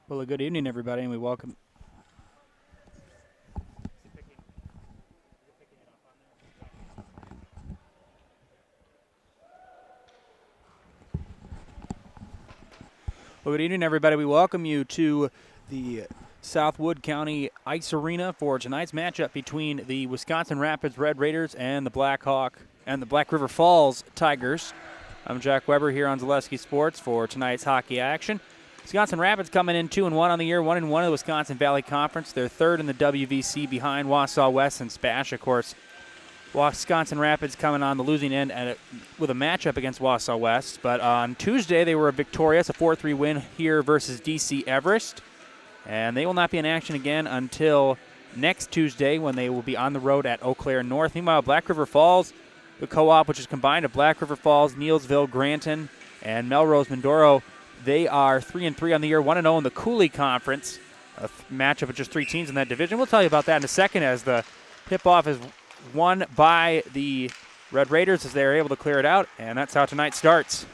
Well, a good evening, everybody, and we welcome. Well, good evening, everybody. We welcome you to the Southwood County Ice Arena for tonight's matchup between the Wisconsin Rapids Red Raiders and the Black River Falls Tigers. I'm Jack Weber here on Zaleski Sports for tonight's hockey action. Wisconsin Rapids coming in 2-1 on the year, 1-1 in the Wisconsin Valley Conference. They're third in the WVC behind Wausau West and Spash, of course. Wisconsin Rapids coming on the losing end with a matchup against Wausau West. But on Tuesday, they were victorious, a 4-3 win here versus DC Everest. And they will not be in action again until next Tuesday when they will be on the road at Eau Claire North. Meanwhile, Black River Falls, the co-op, which is combined of Black River Falls, Neilsville, Granton, and Melrose Mindoro, they are 3-3 on the year, 1-0 in the Cooley Conference, a matchup of just three teams in that division. We'll tell you about that in a second as the tip-off is won by the Red Raiders as they are able to clear it out, and that's how tonight starts.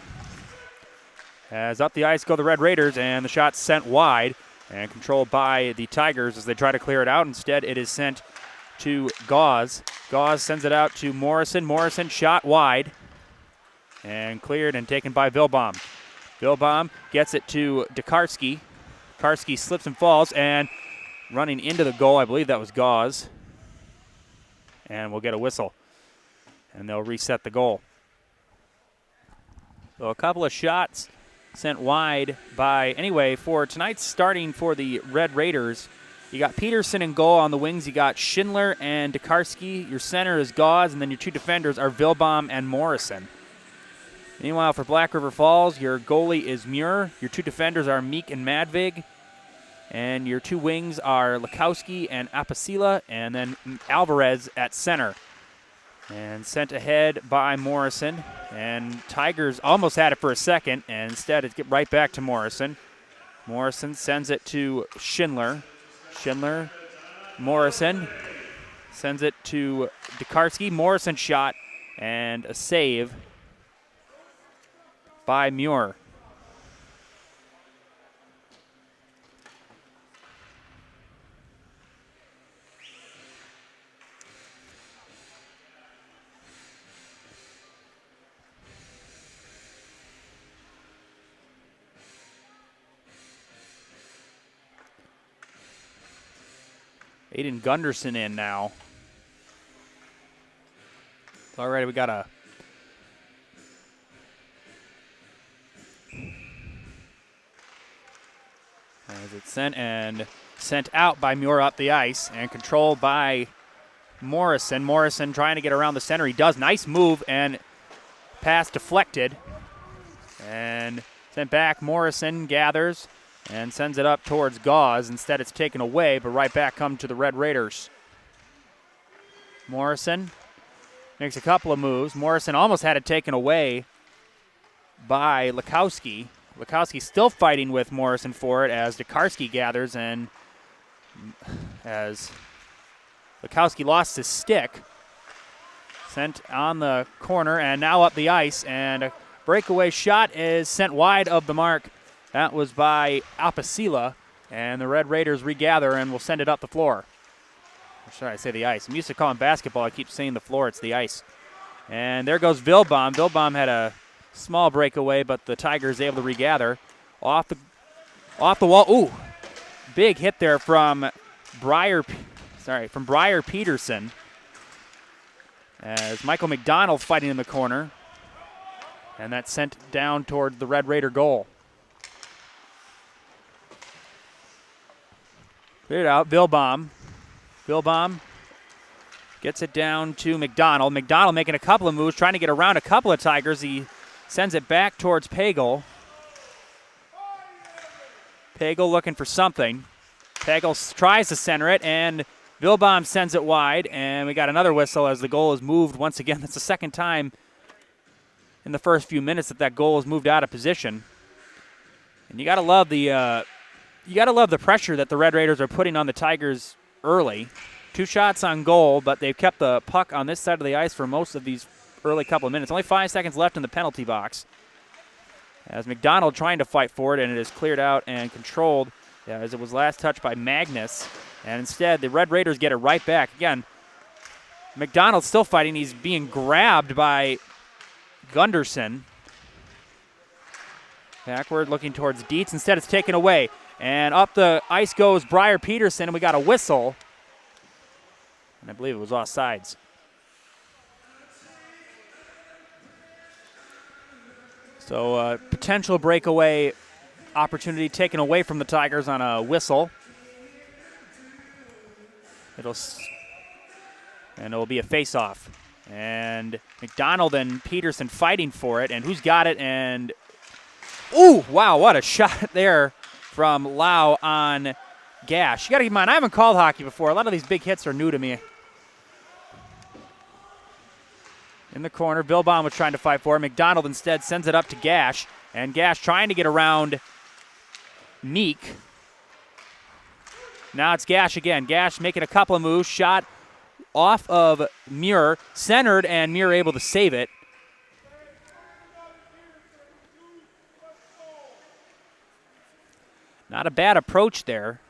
As up the ice go the Red Raiders, and the shot's sent wide and controlled by the Tigers as they try to clear it out. Instead, it is sent to Gauze. Gauze sends it out to Morrison. Morrison shot wide and cleared and taken by Vilbaum. Vilbaum gets it to Dekarski. Dekarski slips and falls, and running into the goal, I believe that was Gauze. And we'll get a whistle, and they'll reset the goal. So a couple of shots sent wide for tonight's starting for the Red Raiders. You got Peterson in goal on the wings. You got Schindler and Dekarski. Your center is Gauze, and then your two defenders are Vilbaum and Morrison. Meanwhile, for Black River Falls, your goalie is Muir. Your two defenders are Meek and Madvig. And your two wings are Lakowski and Apasila, and then Alvarez at center. And sent ahead by Morrison. And Tigers almost had it for a second, and instead it get right back to Morrison. Morrison sends it to Schindler. Schindler, Morrison sends it to Dekarski. Morrison shot and a save by Muir. Aiden Gunderson in now. All right, we got a as it's sent out by Muir up the ice and controlled by Morrison. Morrison trying to get around the center. He does. Nice move and pass deflected and sent back. Morrison gathers and sends it up towards Gauze. Instead, it's taken away, but right back come to the Red Raiders. Morrison makes a couple of moves. Morrison almost had it taken away by Lakowski. Lakowski still fighting with Morrison for it as Dekarski gathers, and as Lakowski lost his stick. Sent on the corner and now up the ice, and a breakaway shot is sent wide of the mark. That was by Apasila, and the Red Raiders regather and will send it up the floor. Or sorry, I say the ice. I'm used to calling basketball. I keep saying the floor. It's the ice. And there goes Vilbaum. Vilbaum had a small breakaway, but the Tigers able to regather. Off the wall. Ooh, big hit there from Briar Peterson. As Michael McDonald fighting in the corner. And that's sent down toward the Red Raider goal. Cleared out, Vilbaum. Vilbaum gets it down to McDonald. McDonald making a couple of moves, trying to get around a couple of Tigers. He sends it back towards Pagel. Pagel looking for something. Pagel tries to center it, and Vilbaum sends it wide, and we got another whistle as the goal is moved once again. That's the second time in the first few minutes that goal is moved out of position. And you got to love the pressure that the Red Raiders are putting on the Tigers early. 2 shots on goal, but they've kept the puck on this side of the ice for most of these early couple of minutes. Only 5 seconds left in the penalty box. As McDonald trying to fight for it, and it is cleared out and controlled as it was last touched by Magnus. And instead, the Red Raiders get it right back. Again, McDonald's still fighting. He's being grabbed by Gunderson. Backward looking towards Dietz. Instead, it's taken away. And up the ice goes Briar Peterson, and we got a whistle. And I believe it was offsides. So potential breakaway opportunity taken away from the Tigers on a whistle. It'll be a face-off. And McDonald and Peterson fighting for it. And who's got it? And, ooh, wow, what a shot there from Lau on Gash. You got to keep in mind, I haven't called hockey before. A lot of these big hits are new to me. In the corner, Vilbaum was trying to fight for it. McDonald instead sends it up to Gash. And Gash trying to get around Meek. Now it's Gash again. Gash making a couple of moves. Shot off of Muir. Centered, and Muir able to save it. Not a bad approach there.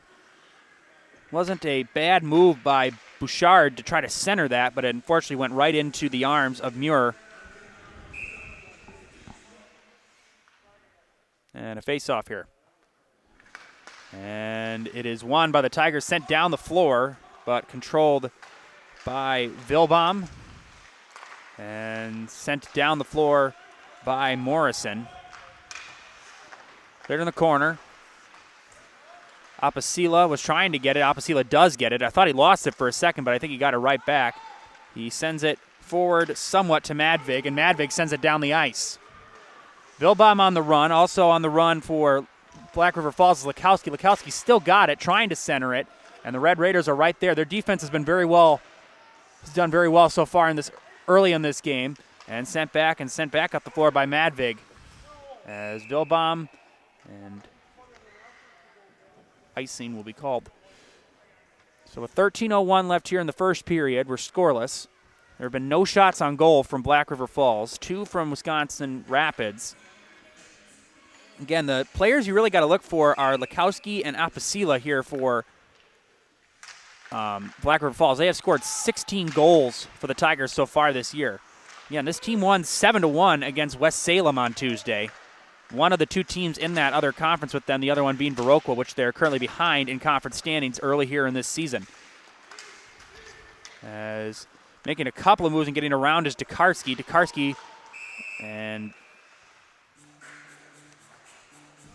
Wasn't a bad move by Bouchard to try to center that, but it unfortunately went right into the arms of Muir. And a face-off here. And it is won by the Tigers, sent down the floor, but controlled by Vilbaum. And sent down the floor by Morrison. Cleared in the corner. Apicella was trying to get it. Apicella does get it. I thought he lost it for a second, but I think he got it right back. He sends it forward somewhat to Madvig, and Madvig sends it down the ice. Vilbaum on the run. Also on the run for Black River Falls is Lukowski. Lukowski still got it, trying to center it, and the Red Raiders are right there. Their defense has been very well, has done very well so far in this early in this game, and sent back up the floor by Madvig. As Vilbaum and icing will be called. So with 13:01 left here in the first period, we're scoreless. There have been no shots on goal from Black River Falls, 2 from Wisconsin Rapids. Again, the players you really got to look for are Lukowski and Apicella here for Black River Falls. They have scored 16 goals for the Tigers so far this year. Again, this team won 7-1 against West Salem on Tuesday. One of the 2 teams in that other conference with them, the other one being Viroqua, which they're currently behind in conference standings early here in this season. As making a couple of moves and getting around is Tokarski. Tokarski, and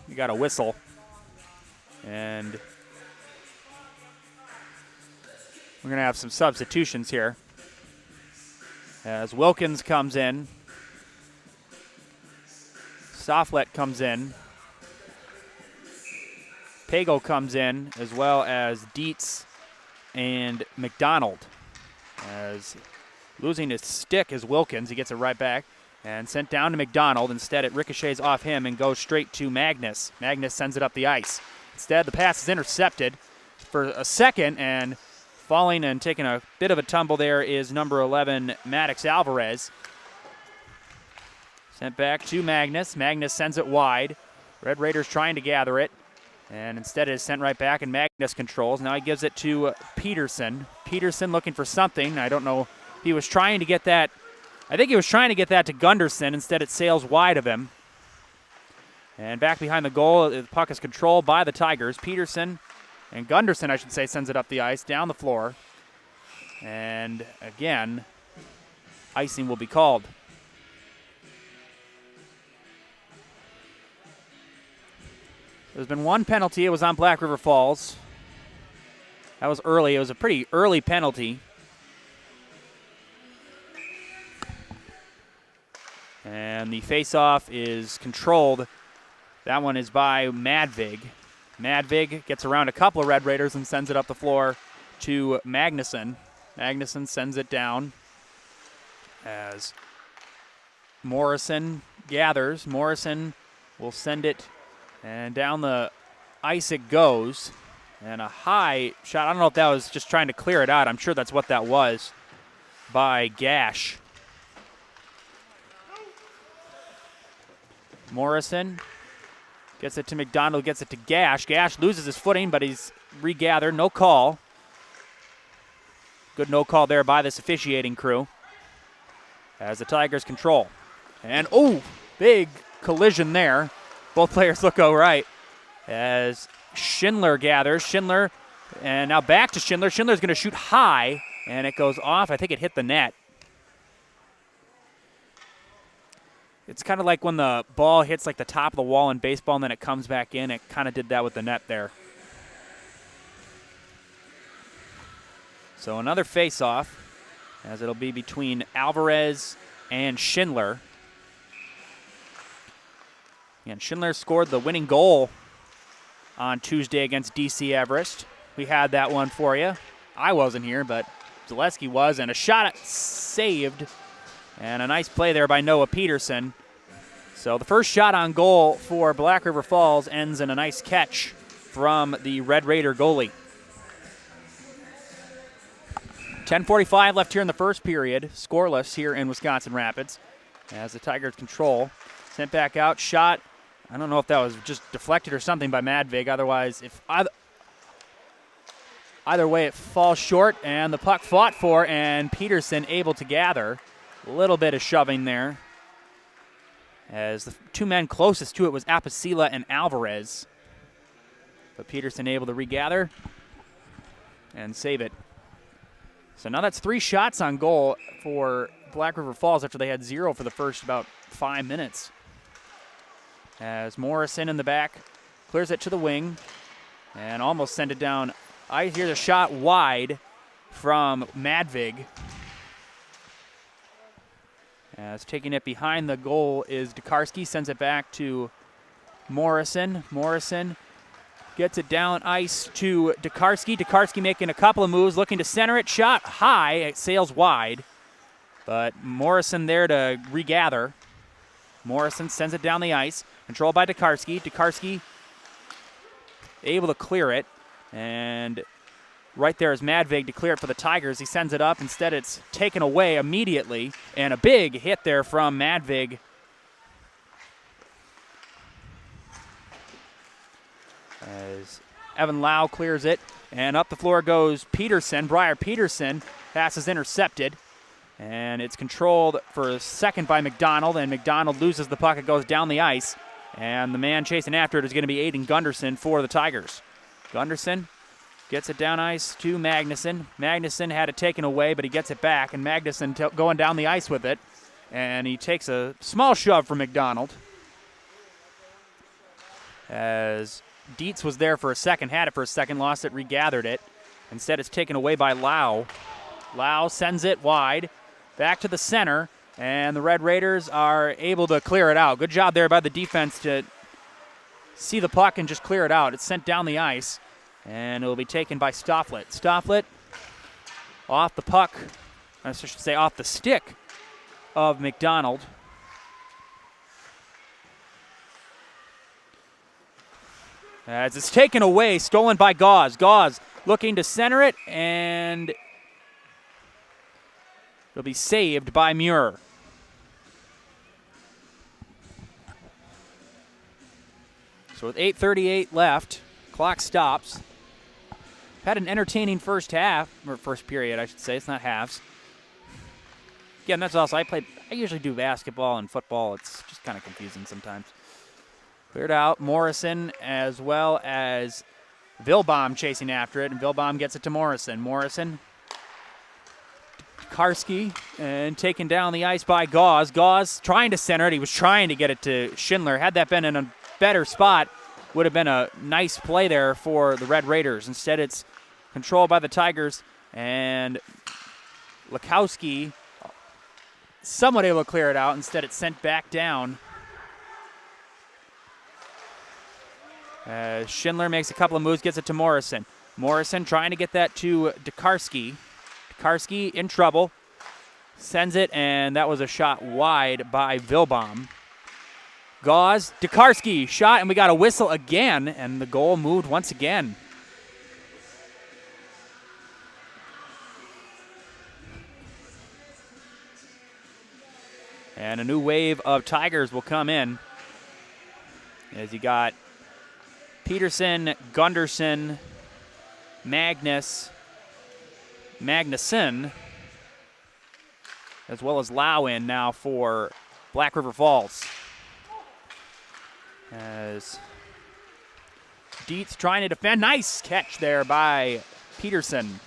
we got a whistle. And we're going to have some substitutions here. As Wilkins comes in. Sofflet comes in. Pago comes in, as well as Dietz and McDonald. As losing his stick is Wilkins. He gets it right back and sent down to McDonald. Instead, it ricochets off him and goes straight to Magnus. Magnus sends it up the ice. Instead, the pass is intercepted for a second, and falling and taking a bit of a tumble there is number 11, Maddox Alvarez. Sent back to Magnus. Magnus sends it wide. Red Raiders trying to gather it. And instead it is sent right back, and Magnus controls. Now he gives it to Peterson. Peterson looking for something. I don't know. He was trying to get that. I think he was trying to get that to Gunderson. Instead it sails wide of him. And back behind the goal, the puck is controlled by the Tigers. Peterson, and Gunderson, I should say, sends it up the ice, down the floor. And again, icing will be called. There's been one penalty. It was on Black River Falls. That was early. It was a pretty early penalty. And the face-off is controlled. That one is by Madvig. Madvig gets around a couple of Red Raiders and sends it up the floor to Magnuson. Magnuson sends it down as Morrison gathers. Morrison will send it, and down the ice it goes. And a high shot. I don't know if that was just trying to clear it out. I'm sure that's what that was by Gash. Morrison Gets it to McDonald, gets it to Gash. Gash loses his footing, but he's regathered. No call. Good no call there by this officiating crew as the Tigers control. And, big collision there. Both players look all right as Schindler gathers. Schindler, and now back to Schindler. Schindler's going to shoot high, and it goes off. I think it hit the net. It's kind of like when the ball hits like the top of the wall in baseball and then it comes back in. It kind of did that with the net there. So another face-off, as it'll be between Alvarez and Schindler. And Schindler scored the winning goal on Tuesday against DC Everest. We had that one for you. I wasn't here, but Zaleski was, and a shot saved. And a nice play there by Noah Peterson. So the first shot on goal for Black River Falls ends in a nice catch from the Red Raider goalie. 10:45 left here in the first period. Scoreless here in Wisconsin Rapids as the Tigers control. Sent back out, shot. I don't know if that was just deflected or something by Madvig. Otherwise, if either way, it falls short, and the puck fought for, and Peterson able to gather. A little bit of shoving there, as the two men closest to it was Apicilla and Alvarez. But Peterson able to regather and save it. So now that's 3 shots on goal for Black River Falls after they had 0 for the first about 5 minutes. As Morrison in the back clears it to the wing and almost send it down. I hear the shot wide from Madvig. As taking it behind the goal is Dekarski, sends it back to Morrison. Morrison gets it down ice to Dekarski. Dekarski making a couple of moves, looking to center it. Shot high, it sails wide. But Morrison there to regather. Morrison sends it down the ice. Controlled by Dekarski. Dekarski able to clear it. And right there is Madvig to clear it for the Tigers. He sends it up. Instead, it's taken away immediately. And a big hit there from Madvig. As Evan Lau clears it. And up the floor goes Peterson. Briar Peterson. Pass is intercepted. And it's controlled for a second by McDonald. And McDonald loses the puck. It goes down the ice. And the man chasing after it is going to be Aiden Gunderson for the Tigers. Gunderson gets it down ice to Magnuson. Magnuson had it taken away, but he gets it back. And Magnuson going down the ice with it. And he takes a small shove from McDonald. As Dietz was there for a second, had it for a second, lost it, regathered it. Instead, it's taken away by Lau. Lau sends it wide, back to the center, and the Red Raiders are able to clear it out. Good job there by the defense to see the puck and just clear it out. It's sent down the ice, and it will be taken by Stofflet. Stofflet off the puck, I should say off the stick of McDonald. As it's taken away, stolen by Gauze. Gauze looking to center it, and it'll be saved by Muir. So with 8:38 left, clock stops. Had an entertaining first half, or first period, I should say. It's not halves. Again, that's also, I usually do basketball and football. It's just kind of confusing sometimes. Cleared out. Morrison as well as Vilbaum chasing after it, and Vilbaum gets it to Morrison. Morrison, Karski, and taken down the ice by Gauze. Gauze trying to center it. He was trying to get it to Schindler. Had that been in a better spot, would have been a nice play there for the Red Raiders. Instead, it's controlled by the Tigers, and Lakowski somewhat able to clear it out. Instead, it's sent back down. Schindler makes a couple of moves, gets it to Morrison. Morrison trying to get that to Dekarski. Dekarski in trouble. Sends it, and that was a shot wide by Vilbaum. Gauze, Dekarski, shot, and we got a whistle again, and the goal moved once again. And a new wave of Tigers will come in, as you got Peterson, Gunderson, Magnuson, as well as Lau in now for Black River Falls. As Dietz trying to defend. Nice catch there by Peterson.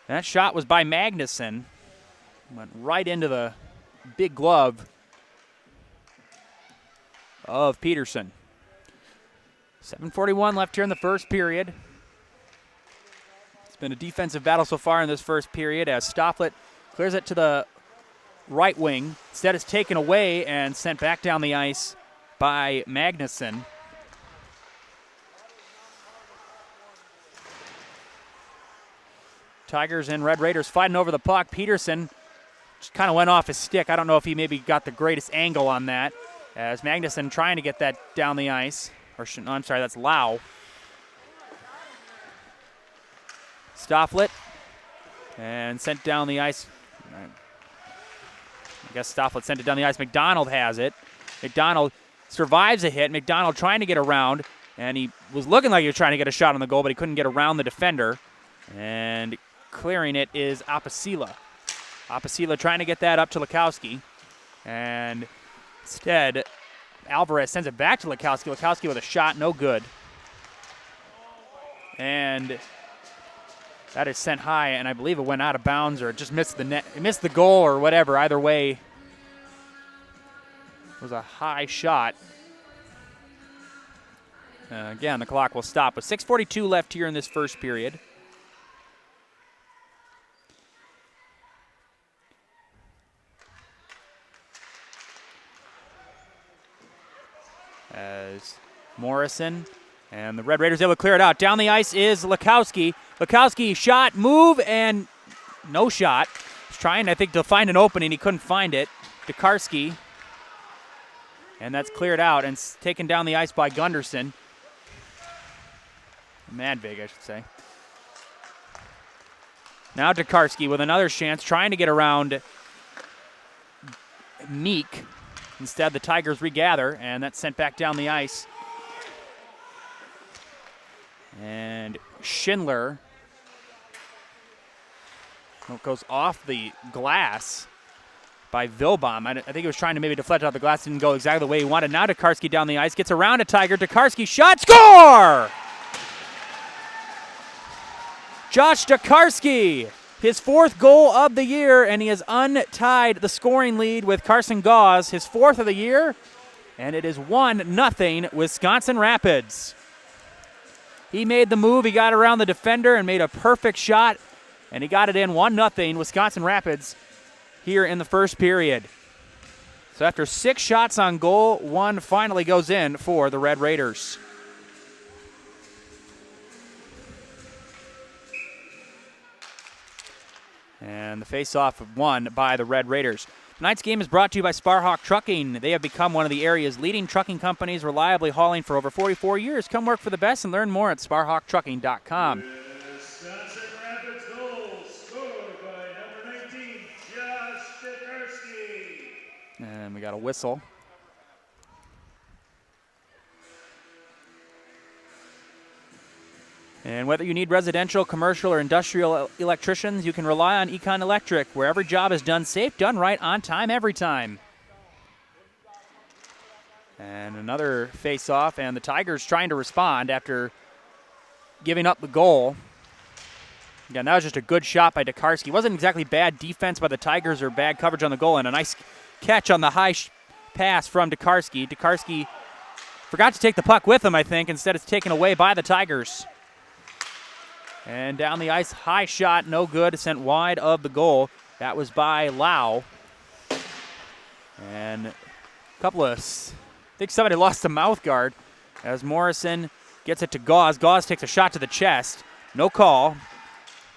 That shot was by Magnuson. Went right into the big glove of Peterson. 7:41 left here in the first period. It's been a defensive battle so far in this first period as Stofflet clears it to the right wing. Instead, it's taken away and sent back down the ice by Magnuson. Tigers and Red Raiders fighting over the puck. Peterson just kind of went off his stick. I don't know if he maybe got the greatest angle on that. As Magnuson trying to get that down the ice. No, I'm sorry, that's Lau. Stofflet. And sent down the ice. I guess Stofflet sent it down the ice. McDonald has it. McDonald survives a hit. McDonald trying to get around. And he was looking like he was trying to get a shot on the goal, but he couldn't get around the defender. And clearing it is Apicilla. Apicilla trying to get that up to Lukowski. And instead, Alvarez sends it back to Lukowski. Lukowski with a shot, no good. And that is sent high, and I believe it went out of bounds or it just missed the net. It missed the goal or whatever. Either way, it was a high shot. Again, the clock will stop with 6:42 left here in this first period. As Morrison and the Red Raiders able to clear it out. Down the ice is Lukowski. Lukowski shot, move, and no shot. He's trying, I think, to find an opening. He couldn't find it. Tokarski. And that's cleared out and taken down the ice by Gunderson. Madvig, I should say. Now Tokarski with another chance, trying to get around Meek. Instead, the Tigers regather, and that's sent back down the ice. And Schindler goes off the glass by Vilbaum. I think he was trying to maybe deflect out the glass. Didn't go exactly the way he wanted. Now Tokarski down the ice. Gets around a Tiger. Tokarski shot. Score! Josh Tokarski. His fourth goal of the year, and he has untied the scoring lead with Carson Gauze, his fourth of the year, and it is 1-0 Wisconsin Rapids. He made the move, he got around the defender and made a perfect shot, and he got it in 1-0 Wisconsin Rapids here in the first period. So after 6 shots on goal, 1 finally goes in for the Red Raiders. And the face-off won by the Red Raiders. Tonight's game is brought to you by Sparhawk Trucking. They have become one of the area's leading trucking companies, reliably hauling for over 44 years. Come work for the best and learn more at sparhawktrucking.com. Wisconsin Rapids goal scored by number 19, Josh Tokarski. And we got a whistle. And whether you need residential, commercial, or industrial electricians, you can rely on Econ Electric, where every job is done safe, done right, on time, every time. And another face-off, and the Tigers trying to respond after giving up the goal. Again, that was just a good shot by Tokarski. It wasn't exactly bad defense by the Tigers or bad coverage on the goal, and a nice catch on the high pass from Tokarski. Tokarski forgot to take the puck with him, I think. Instead, it's taken away by the Tigers. And down the ice, high shot, no good, sent wide of the goal. That was by Lau. And a couple of, I think somebody lost the mouth guard as Morrison gets it to Gauze. Gauze takes a shot to the chest. No call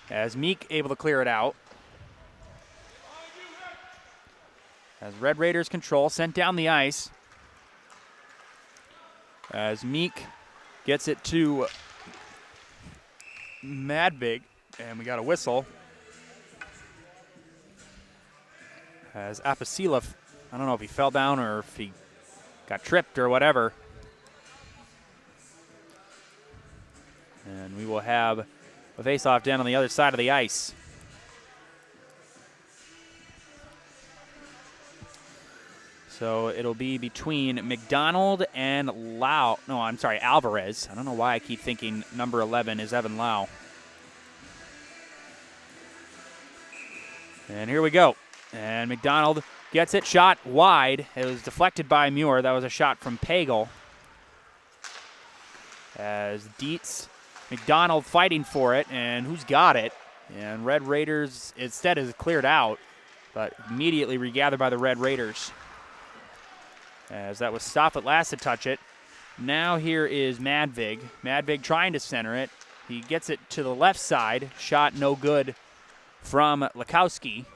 as Meek able to clear it out. As Red Raiders control, sent down the ice. As Meek gets it to Madvig, and we got a whistle. As Apicilla, I don't know if he fell down or if he got tripped or whatever. And we will have a face-off down on the other side of the ice. So it'll be between McDonald and Alvarez. I don't know why I keep thinking number 11 is Evan Lau. And here we go. And McDonald gets it, shot wide. It was deflected by Muir. That was a shot from Pagel. As Dietz, McDonald fighting for it, and who's got it? And Red Raiders instead is cleared out, but immediately regathered by the Red Raiders. As that was stopped at last to touch it. Now here is Madvig. Madvig trying to center it. He gets it to the left side. Shot no good from Lakowski.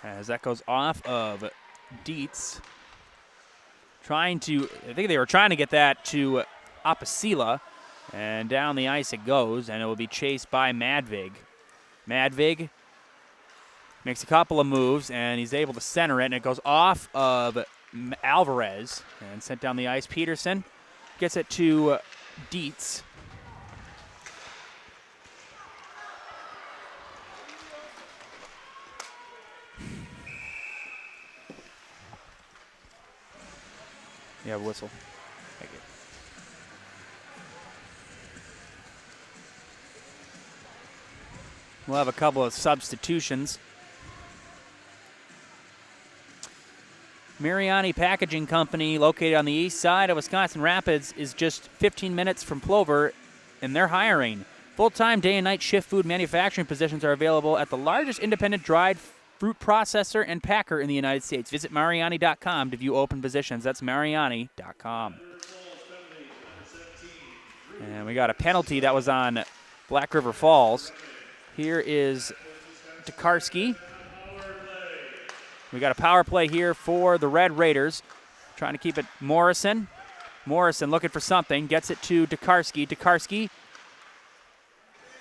As that goes off of Dietz. I think they were trying to get that to Apasila. And down the ice it goes, and it will be chased by Madvig. Madvig makes a couple of moves, and he's able to center it, and it goes off of Alvarez and sent down the ice. Peterson gets it to Dietz. Yeah, whistle. Thank you. We'll have a couple of substitutions. Mariani Packaging Company, located on the east side of Wisconsin Rapids, is just 15 minutes from Plover, and they're hiring. Full-time day and night shift food manufacturing positions are available at the largest independent dried fruit processor and packer in the United States. Visit Mariani.com to view open positions. That's Mariani.com. And we got a penalty that was on Black River Falls. Here is Tokarski. We got a power play here for the Red Raiders. Trying to keep it Morrison. Morrison looking for something. Gets it to Tokarski. Tokarski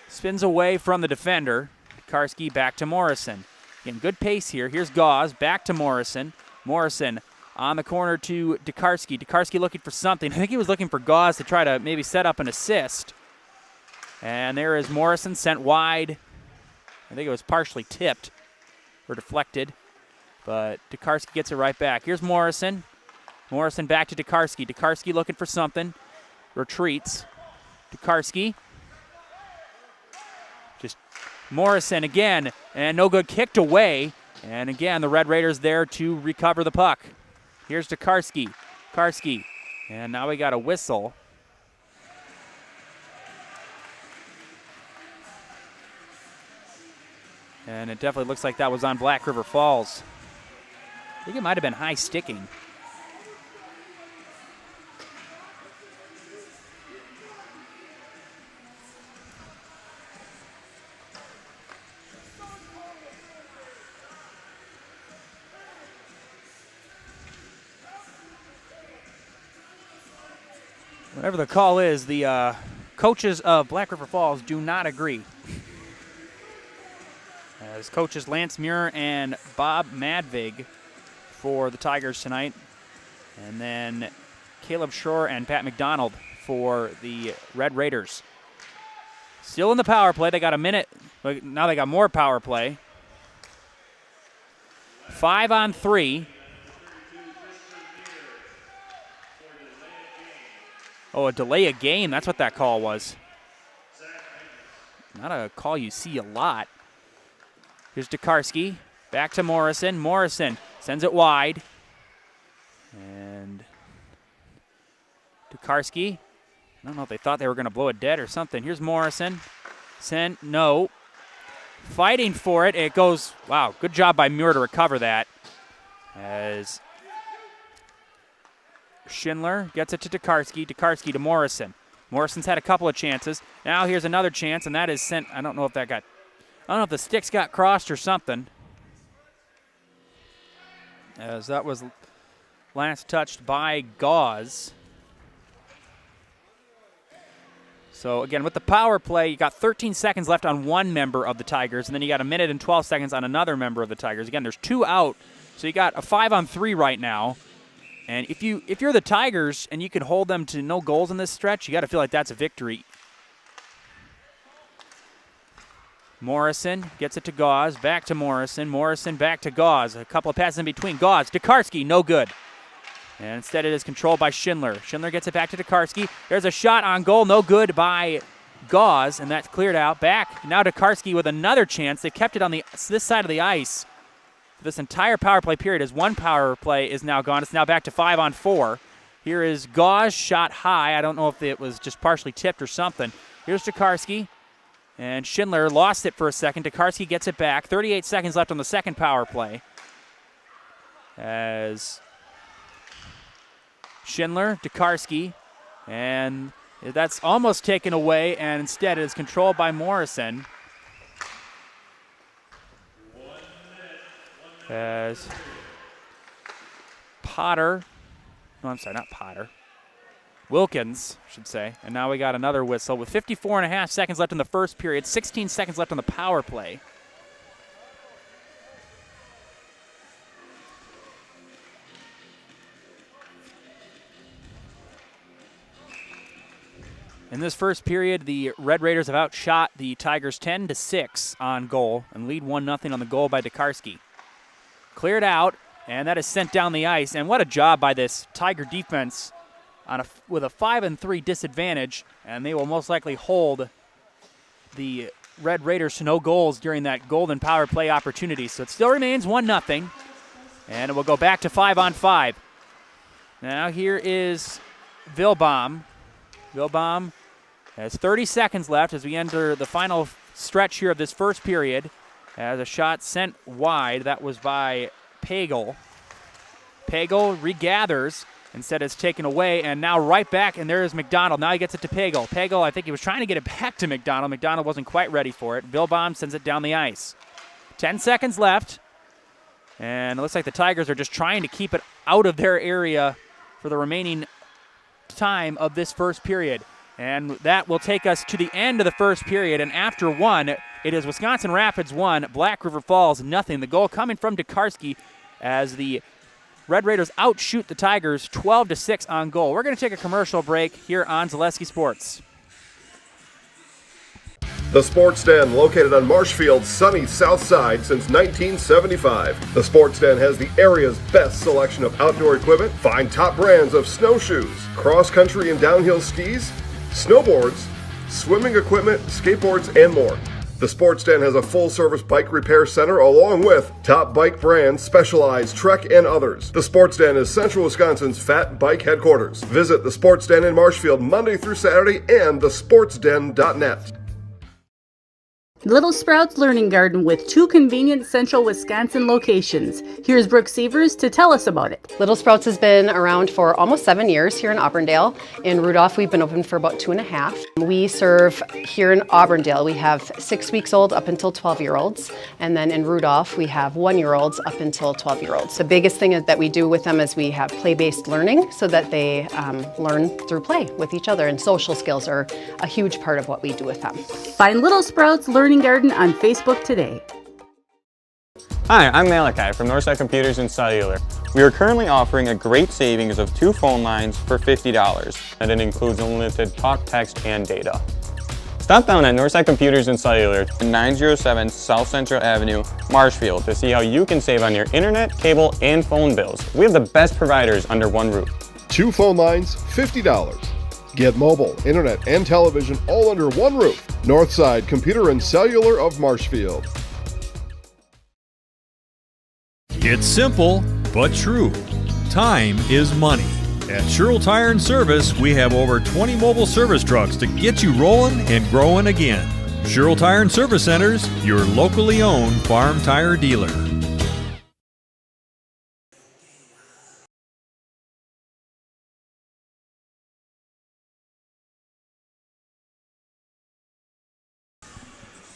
spins away from the defender. Tokarski back to Morrison. Again, good pace here. Here's Gauze. Back to Morrison. Morrison on the corner to Tokarski. Tokarski looking for something. I think he was looking for Gauze to try to maybe set up an assist. And there is Morrison sent wide. I think it was partially tipped or deflected. But Tokarski gets it right back. Here's Morrison. Morrison back to Tokarski. Tokarski looking for something. Retreats. Tokarski. Just Morrison again. And no good. Kicked away. And again, the Red Raiders there to recover the puck. Here's Tokarski. Tokarski. And now we got a whistle. And it definitely looks like that was on Black River Falls. I think it might have been high sticking. Whatever the call is, the coaches of Black River Falls do not agree. As coaches Lance Muir and Bob Madvig for the Tigers tonight. And then Caleb Shore and Pat McDonald for the Red Raiders. Still in the power play. They got a minute. Now they got more power play. 5-on-3. Oh, a delay of game. That's what that call was. Not a call you see a lot. Here's Tokarski. Back to Morrison. Morrison sends it wide. And Tokarski. I don't know if they thought they were going to blow it dead or something. Here's Morrison. No. Fighting for it. It goes, wow, good job by Muir to recover that. As Schindler gets it to Tokarski. Tokarski to Morrison. Morrison's had a couple of chances. Now here's another chance, and that is sent. I don't know if the sticks got crossed or something. As that was last touched by Gauze. So, again, with the power play, you got 13 seconds left on one member of the Tigers, and then you got a minute and 12 seconds on another member of the Tigers. Again, there's 2 out, so you got a 5-on-3 right now. And if you're the Tigers and you can hold them to no goals in this stretch, you got to feel like that's a victory. Morrison gets it to Gauze, back to Morrison. Morrison back to Gauze. A couple of passes in between. Gauze, Tokarski, no good. And instead it is controlled by Schindler. Schindler gets it back to Tokarski. There's a shot on goal, no good by Gauze, and that's cleared out. Back now Tokarski with another chance. They kept it on this side of the ice for this entire power play period, as one power play is now gone. It's now back to 5-on-4. Here is Gauze, shot high. I don't know if it was just partially tipped or something. Here's Tokarski. And Schindler lost it for a second. Tokarski gets it back. 38 seconds left on the second power play. As Schindler, Tokarski, and that's almost taken away, and instead it is controlled by Morrison. As Potter, no, I'm sorry, not Potter. Wilkins, I should say. And now we got another whistle with 54.5 seconds left in the first period, 16 seconds left on the power play. In this first period, the Red Raiders have outshot the Tigers 10-6 on goal and lead 1-0 on the goal by Tokarski. Cleared out, and that is sent down the ice. And what a job by this Tiger defense with a 5-3 disadvantage, and they will most likely hold the Red Raiders to no goals during that golden power play opportunity. So it still remains 1-0, and it will go back to 5-on-5. Now here is Vilbaum. Vilbaum has 30 seconds left as we enter the final stretch here of this first period. As a shot sent wide, that was by Pagel. Pagel regathers. Instead, it's taken away, and now right back, and there is McDonald. Now he gets it to Pagel. Pagel, I think he was trying to get it back to McDonald. McDonald wasn't quite ready for it. Vilbaum sends it down the ice. 10 seconds left, and it looks like the Tigers are just trying to keep it out of their area for the remaining time of this first period. And that will take us to the end of the first period, and after one, it is Wisconsin Rapids 1, Black River Falls 0. The goal coming from Tokarski as the Red Raiders outshoot the Tigers 12-6 on goal. We're going to take a commercial break here on Zaleski Sports. The Sports Den, located on Marshfield's sunny south side since 1975. The Sports Den has the area's best selection of outdoor equipment. Find top brands of snowshoes, cross-country and downhill skis, snowboards, swimming equipment, skateboards, and more. The Sports Den has a full-service bike repair center along with top bike brands, Specialized, Trek, and others. The Sports Den is Central Wisconsin's Fat Bike headquarters. Visit the Sports Den in Marshfield Monday through Saturday and thesportsden.net. Little Sprouts Learning Garden with 2 convenient central Wisconsin locations. Here's Brooke Sievers to tell us about it. Little Sprouts has been around for almost 7 years here in Auburndale. In Rudolph, we've been open for about 2.5. We serve here in Auburndale. We have 6 weeks old up until 12-year-olds. And then in Rudolph, we have 1-year-olds up until 12-year-olds. The biggest thing that we do with them is we have play-based learning so that they learn through play with each other. And social skills are a huge part of what we do with them. Find Little Sprouts Learning Garden on Facebook today. Hi, I'm Malachi from Northside Computers and Cellular. We are currently offering a great savings of 2 phone lines for $50, and it includes unlimited talk, text, and data. Stop down at Northside Computers and Cellular, 907 South Central Avenue, Marshfield, to see how you can save on your internet, cable, and phone bills. We have the best providers under one roof. 2 phone lines, $50. Get mobile, internet, and television all under one roof. Northside Computer and Cellular of Marshfield. It's simple, but true. Time is money. At Sherrill Tire and Service, we have over 20 mobile service trucks to get you rolling and growing again. Sherrill Tire and Service Centers, your locally owned farm tire dealer.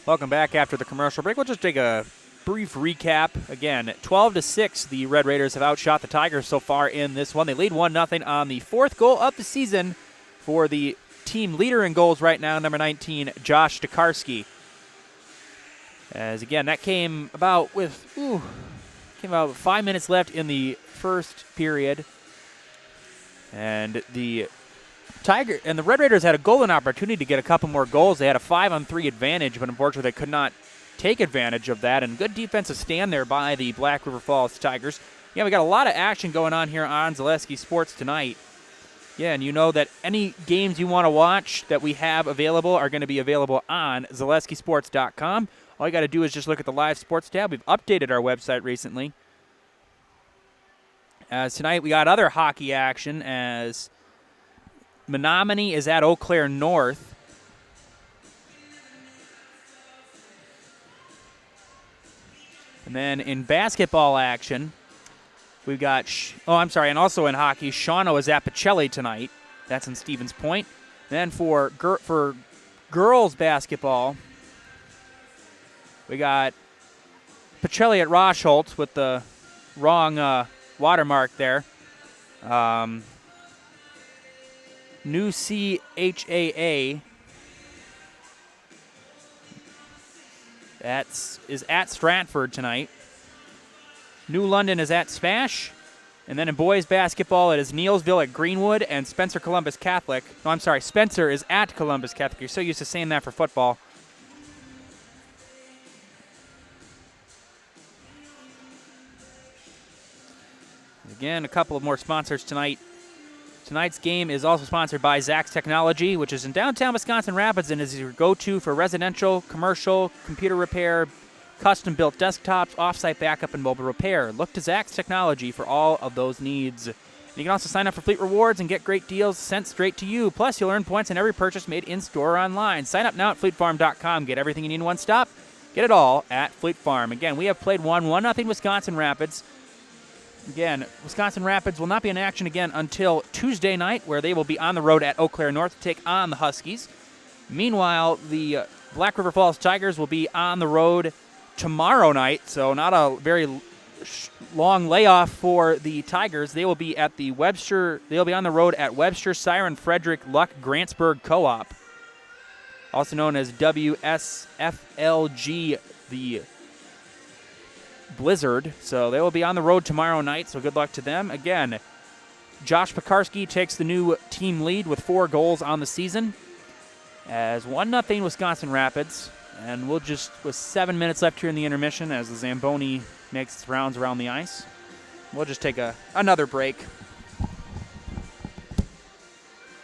Welcome back after the commercial break. We'll just take a brief recap. Again, 12-6, the Red Raiders have outshot the Tigers so far in this one. They lead 1-0 on the 4th goal of the season for the team leader in goals right now, number 19, Josh Tokarski. As again, that came about 5 minutes left in the first period. And the Red Raiders had a golden opportunity to get a couple more goals. They had a 5-on-3 advantage, but unfortunately they could not take advantage of that. And good defensive stand there by the Black River Falls Tigers. Yeah, we got a lot of action going on here on Zaleski Sports tonight. Yeah, and you know that any games you want to watch that we have available are going to be available on ZaleskiSports.com. All you got to do is just look at the live sports tab. We've updated our website recently. As tonight we got other hockey action as Menominee is at Eau Claire North. And then in basketball action, we've got, and also in hockey, Shawano is at Pacelli tonight. That's in Stevens Point. Then for girls basketball, we got Pacelli at Rosholt with the wrong watermark there. New CHAA is at Stratford tonight. New London is at Spash. And then in boys basketball, it is Neilsville at Greenwood and Spencer Columbus Catholic. No, I'm sorry, Spencer is at Columbus Catholic. You're so used to saying that for football. Again, a couple of more sponsors tonight. Tonight's game is also sponsored by Zach's Technology, which is in downtown Wisconsin Rapids and is your go-to for residential, commercial, computer repair, custom-built desktops, off-site backup, and mobile repair. Look to Zach's Technology for all of those needs. And you can also sign up for Fleet Rewards and get great deals sent straight to you. Plus, you'll earn points on every purchase made in-store or online. Sign up now at FleetFarm.com. Get everything you need in one stop. Get it all at Fleet Farm. Again, we have played 1-0 Wisconsin Rapids. Again, Wisconsin Rapids will not be in action again until Tuesday night, where they will be on the road at Eau Claire North to take on the Huskies. Meanwhile, the Black River Falls Tigers will be on the road tomorrow night, so not a very long layoff for the Tigers. They will be at the They'll be on the road at Webster Siren Frederick Luck Grantsburg Co-op, also known as WSFLG, the Blizzard. So they will be on the road tomorrow night, so good luck to them. Again, Josh Pekarski takes the new team lead with 4 goals on the season as 1-0 Wisconsin Rapids. And we'll just, with 7 minutes left here in the intermission as the Zamboni makes its rounds around the ice, we'll just take another break.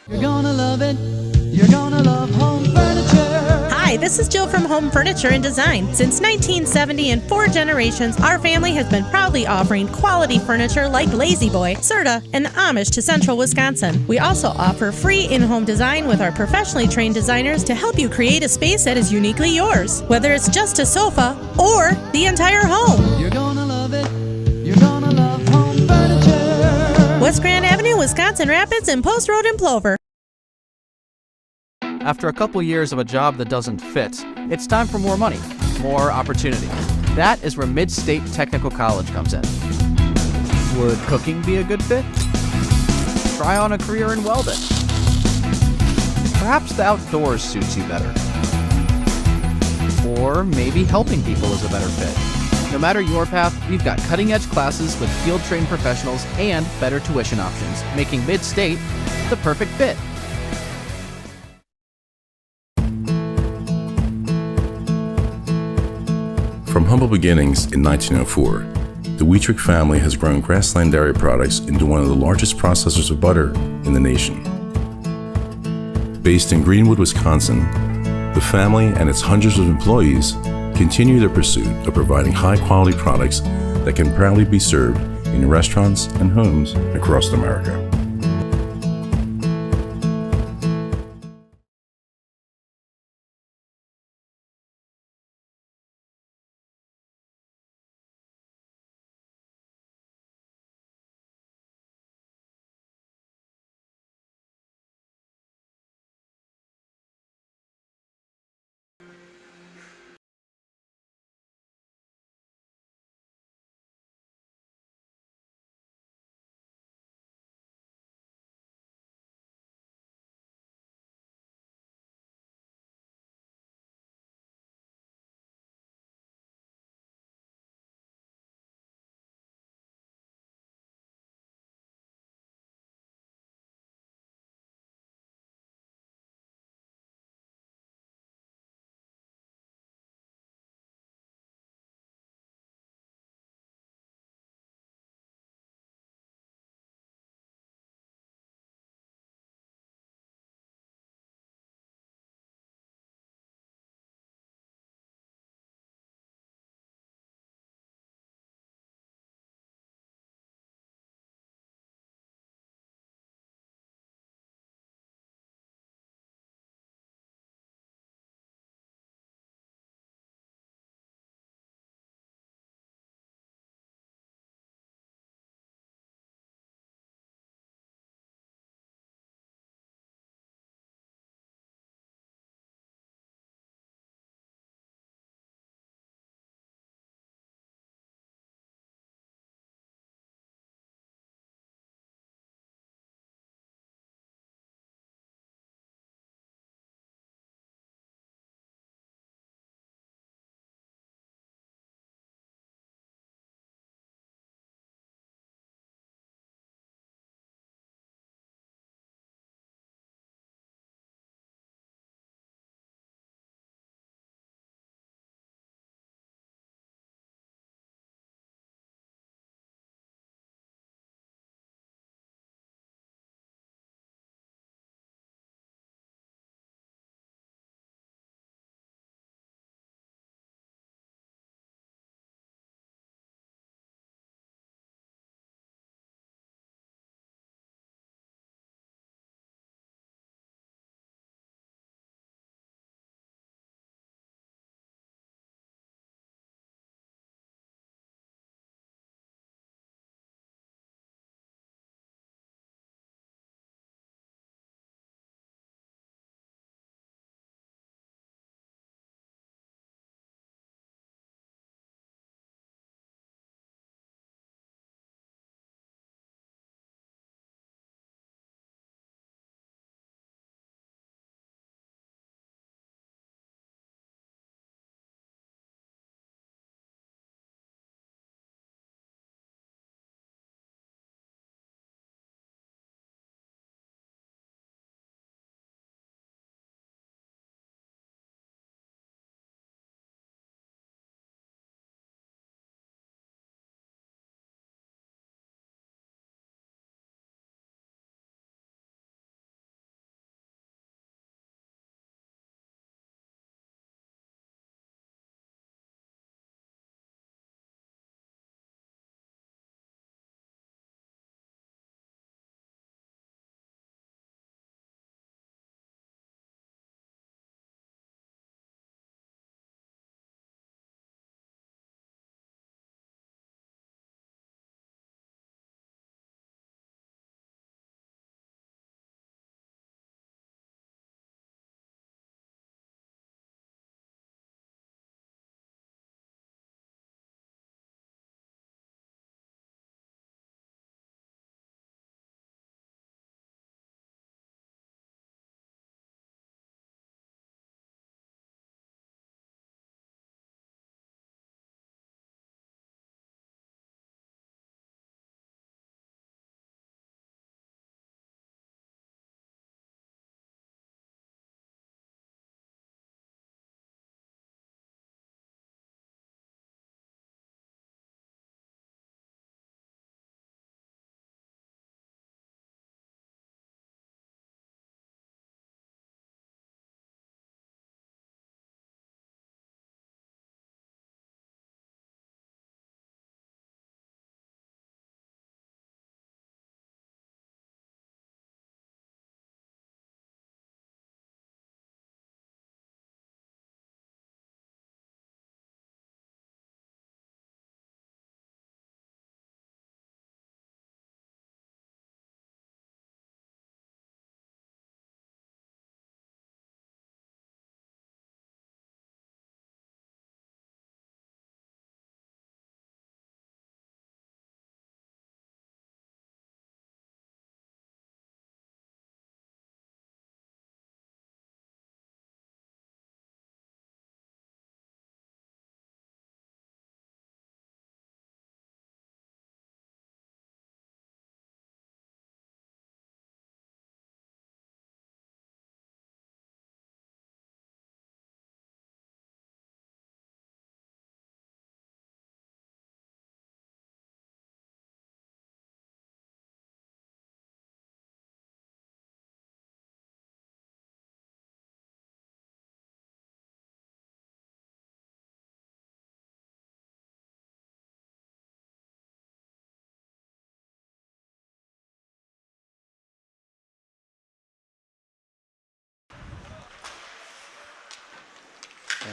You're gonna love it. You're gonna love home furniture. Hi, this is Jill from Home Furniture and Design. Since 1970 and 4 generations, our family has been proudly offering quality furniture like Lazy Boy, Serta, and Amish to Central Wisconsin. We also offer free in-home design with our professionally trained designers to help you create a space that is uniquely yours, whether it's just a sofa or the entire home. You're gonna love it. You're gonna love home furniture. West Grand Avenue, Wisconsin Rapids, and Post Road in Plover. After a couple years of a job that doesn't fit, it's time for more money, more opportunity. That is where Mid-State Technical College comes in. Would cooking be a good fit? Try on a career in welding. Perhaps the outdoors suits you better. Or maybe helping people is a better fit. No matter your path, we've got cutting-edge classes with field-trained professionals and better tuition options, making Mid-State the perfect fit. From humble beginnings in 1904, the Wheatrick family has grown Grassland Dairy Products into one of the largest processors of butter in the nation. Based in Greenwood, Wisconsin, the family and its hundreds of employees continue their pursuit of providing high-quality products that can proudly be served in restaurants and homes across America.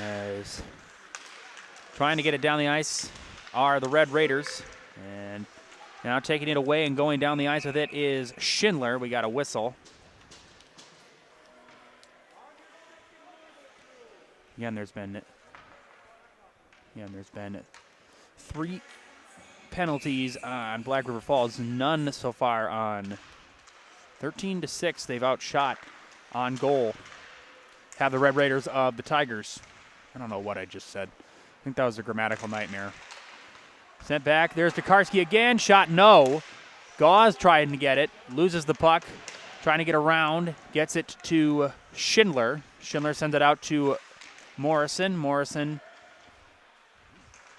As trying to get it down the ice are the Red Raiders. And now taking it away and going down the ice with it is Schindler. We got a whistle. Again, there's been 3 penalties on Black River Falls, none so far on 13-6. They've outshot on goal. Have the Red Raiders of the Tigers. I don't know what I just said. I think that was a grammatical nightmare. Sent back. There's Tokarski again. Shot no. Gauze trying to get it. Loses the puck. Trying to get around. Gets it to Schindler. Schindler sends it out to Morrison. Morrison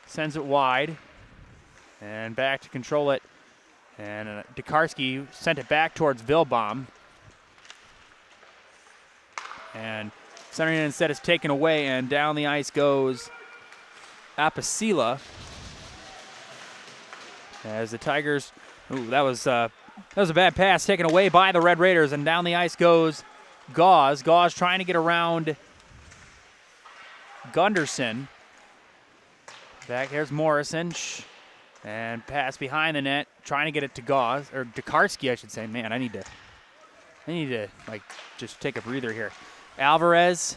sends it wide. And back to control it. And Tokarski sent it back towards Vilbaum. And centering it instead is taken away, and down the ice goes Apicilla. As the Tigers, that was a bad pass taken away by the Red Raiders, and down the ice goes Gauze. Gauze trying to get around Gunderson. Back here's Morrison, and pass behind the net, trying to get it to Gauze, or Tokarski, I should say. Man, I need to like just take a breather here. Alvarez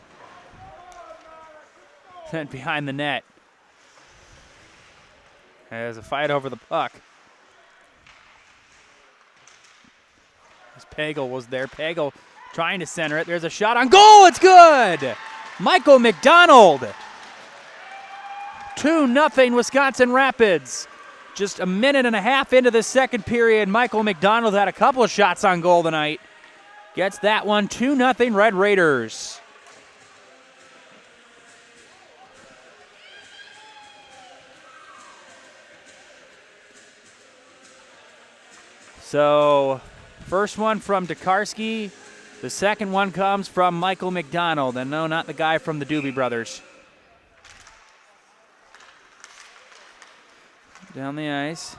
sent behind the net. There's a fight over the puck. As Pagel was there. Pagel trying to center it. There's a shot on goal. It's good. Michael McDonald. 2-0 Wisconsin Rapids. Just a minute and a half into the second period. Michael McDonald had a couple of shots on goal tonight. Gets that one, 2-0 Red Raiders. So, first one from Tokarski. The second one comes from Michael McDonald. And no, not the guy from the Doobie Brothers. Down the ice.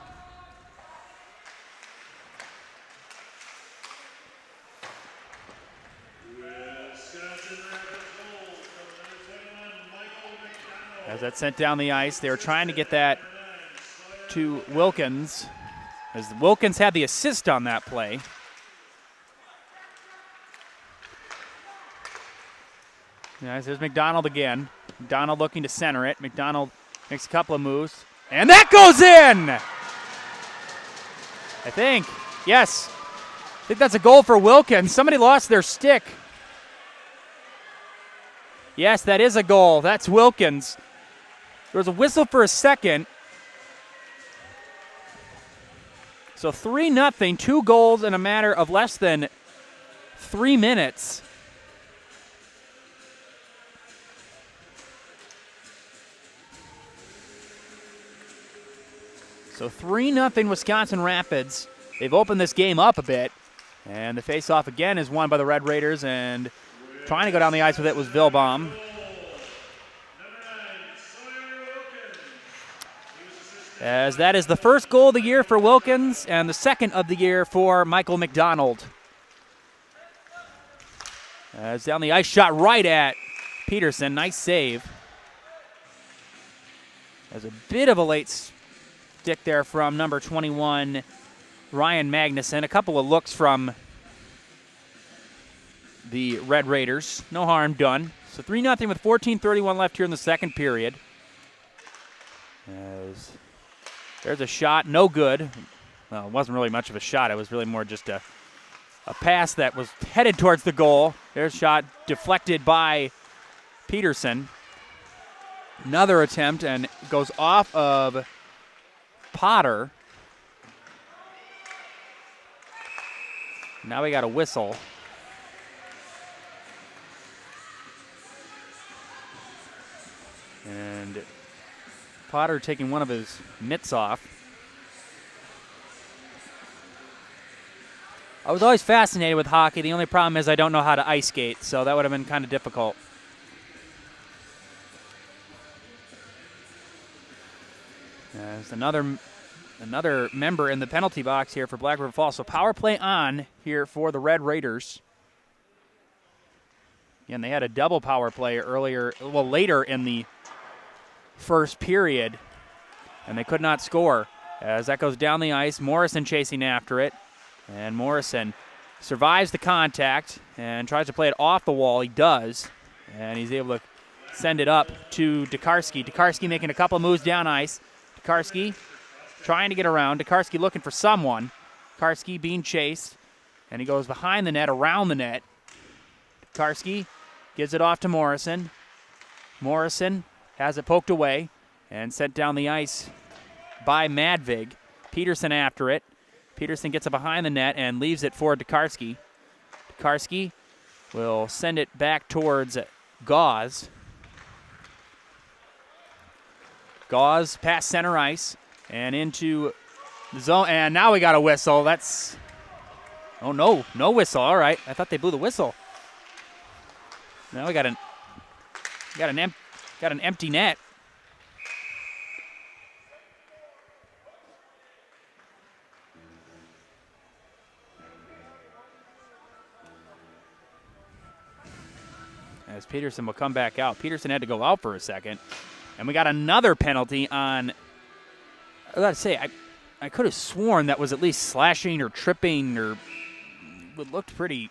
As that's sent down the ice, they were trying to get that to Wilkins, as Wilkins had the assist on that play. Nice, there's McDonald again. McDonald looking to center it. McDonald makes a couple of moves, and that goes in! I think. Yes. I think that's a goal for Wilkins. Somebody lost their stick. Yes, that is a goal. That's Wilkins. There was a whistle for a second. So 3-0, 2 goals in a matter of less than 3 minutes. So 3-0 Wisconsin Rapids. They've opened this game up a bit. And the face-off again is won by the Red Raiders, and trying to go down the ice with it was Vilbaum. As that is the first goal of the year for Wilkins and the second of the year for Michael McDonald. As down the ice, shot right at Peterson. Nice save. There's a bit of a late stick there from number 21, Ryan Magnuson. A couple of looks from the Red Raiders. No harm done. So 3-0 with 14:31 left here in the second period. As there's a shot, no good. Well, it wasn't really much of a shot. It was really more just a pass that was headed towards the goal. There's a shot deflected by Peterson. Another attempt, and goes off of Potter. Now we got a whistle. And Potter taking one of his mitts off. I was always fascinated with hockey. The only problem is I don't know how to ice skate, so that would have been kind of difficult. There's another member in the penalty box here for Black River Falls. So power play on here for the Red Raiders. And they had a double power play later in the first period, and they could not score. As that goes down the ice, Morrison chasing after it, and Morrison survives the contact and tries to play it off the wall. He does, and he's able to send it up to Tokarski. Tokarski making a couple moves down ice. Tokarski trying to get around. Tokarski looking for someone. Tokarski being chased, and he goes behind the net, around the net. Tokarski gives it off to Morrison. Morrison has it poked away and sent down the ice by Madvig. Peterson after it. Peterson gets it behind the net and leaves it for Tokarski. Tokarski will send it back towards Gauze. Gauze past center ice and into the zone. And now we got a whistle. That's... Oh, no whistle. All right. I thought they blew the whistle. Now we got an empty net. As Peterson will come back out. Peterson had to go out for a second. And we got another penalty on, I gotta say, I could have sworn that was at least slashing or tripping, or it looked pretty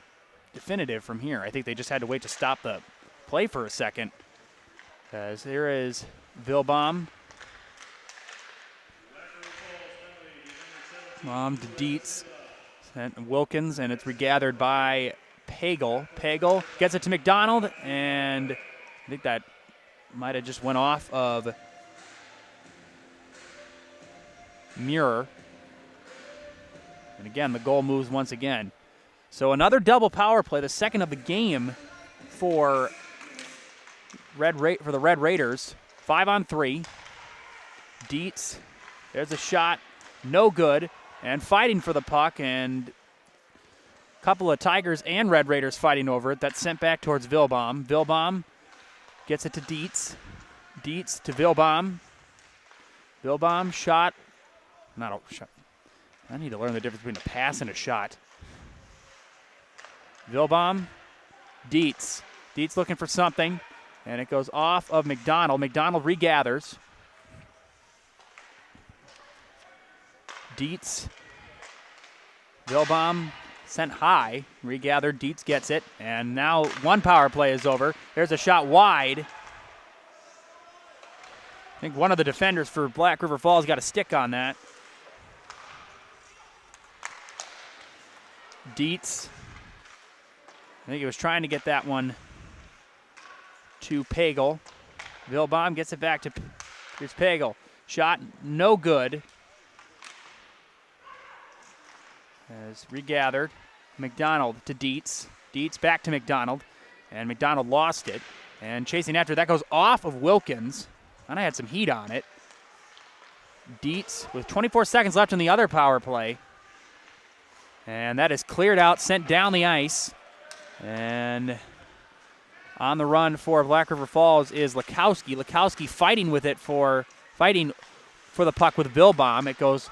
definitive from here. I think they just had to wait to stop the play for a second. As here is Vilbaum. To Dietz. And Wilkins, and it's regathered by Pagel. Pagel gets it to McDonald, and I think that might have just went off of Muir. And again, the goal moves once again. So another double power play, the second of the game for the Red Raiders. 5-on-3. Dietz, there's a shot, no good, and fighting for the puck, and a couple of Tigers and Red Raiders fighting over it. That's sent back towards Vilbaum. Vilbaum gets it to Dietz. Dietz to Vilbaum. Vilbaum shot. Not a shot. I need to learn the difference between a pass and a shot. Vilbaum. Dietz. Dietz looking for something, and it goes off of McDonald. McDonald regathers. Dietz. Vilbaum sent high, regathered. Dietz gets it, and now one power play is over. There's a shot wide. I think one of the defenders for Black River Falls got a stick on that. Dietz, I think he was trying to get that one to Pagel. Vilbaum gets it back to, here's Pagel. Shot, no good. As regathered. McDonald to Dietz. Dietz back to McDonald. And McDonald lost it. And chasing after, that goes off of Wilkins. And I had some heat on it. Dietz with 24 seconds left in the other power play. And that is cleared out, sent down the ice. And on the run for Black River Falls is Lakowski. Lakowski fighting for the puck with Vilbaum. It goes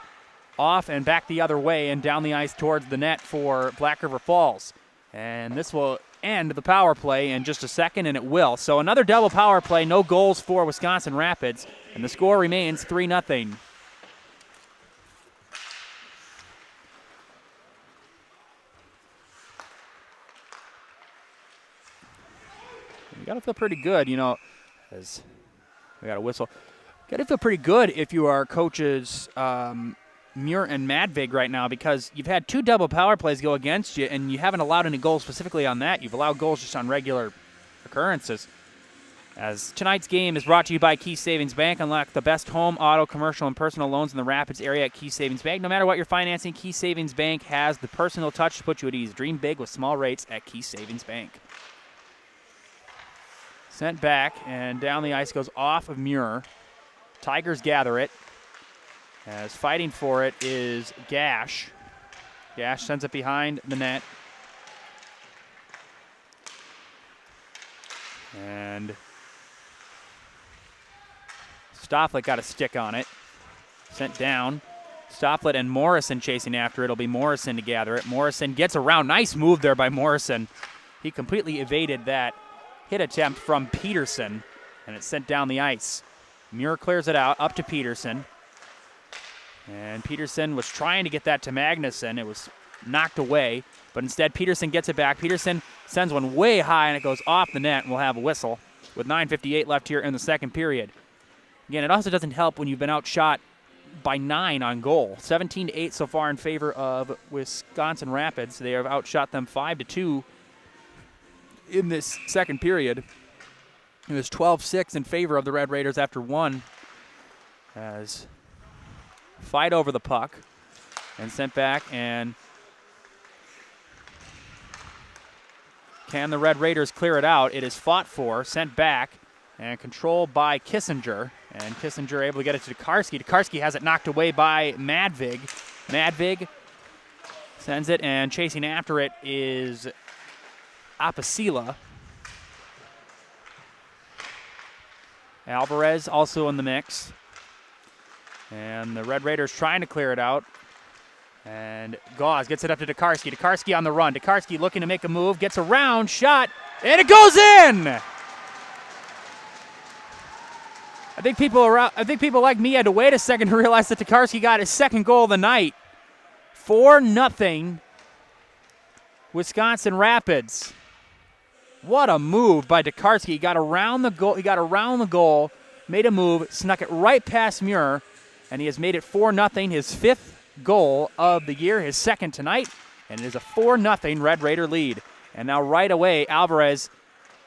off and back the other way and down the ice towards the net for Black River Falls. And this will end the power play in just a second, and it will. So another double power play, no goals for Wisconsin Rapids, and the score remains 3-0. You got to feel pretty good, as we got a whistle. Got to feel pretty good if you are coaches Muir and Madvig right now, because you've had two double power plays go against you, and you haven't allowed any goals specifically on that. You've allowed goals just on regular occurrences. As tonight's game is brought to you by Key Savings Bank. Unlock the best home, auto, commercial, and personal loans in the Rapids area at Key Savings Bank. No matter what you're financing, Key Savings Bank has the personal touch to put you at ease. Dream big with small rates at Key Savings Bank. Sent back, and down the ice goes off of Muir. Tigers gather it. As fighting for it is Gash. Gash sends it behind the net. And Stofflet got a stick on it. Sent down. Stofflet and Morrison chasing after it. It'll be Morrison to gather it. Morrison gets around. Nice move there by Morrison. He completely evaded that hit attempt from Peterson, and it's sent down the ice. Muir clears it out, up to Peterson. And Peterson was trying to get that to Magnuson. It was knocked away, but instead Peterson gets it back. Peterson sends one way high, and it goes off the net, and we'll have a whistle with 9:58 left here in the second period. Again, it also doesn't help when you've been outshot by 9 on goal. 17-8 so far in favor of Wisconsin Rapids. They have outshot them 5-2 in this second period. It was 12-6 in favor of the Red Raiders after one. As fight over the puck and sent back, and can the Red Raiders clear it out? It is fought for, sent back, and controlled by Kissinger. And Kissinger able to get it to Tokarski. Tokarski has it knocked away by Madvig. Madvig sends it, and chasing after it is Apasila. Alvarez also in the mix. And the Red Raiders trying to clear it out. And Gauze gets it up to Tokarski. Tokarski on the run. Tokarski looking to make a move. Gets around, shot, and it goes in! I think people like me had to wait a second to realize that Tokarski got his second goal of the night. 4-0 Wisconsin Rapids. What a move by Tokarski. He got around the goal, made a move, snuck it right past Muir, and he has made it 4-0, his 5th goal of the year, his second tonight, and it is a 4-0 Red Raider lead. And now right away, Alvarez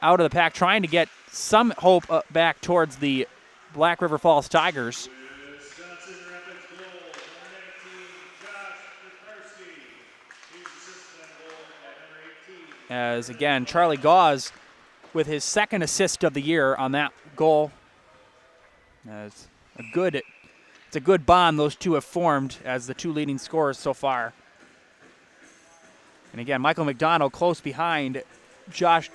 out of the pack, trying to get some hope back towards the Black River Falls Tigers. Wisconsin Rapids goal, number 19, Josh Tokarski. He's assisted on goal at number 18. As again, Charlie Gauze with his second assist of the year on that goal. It's a good bond those two have formed as the two leading scorers so far. And again, Michael McDonald close behind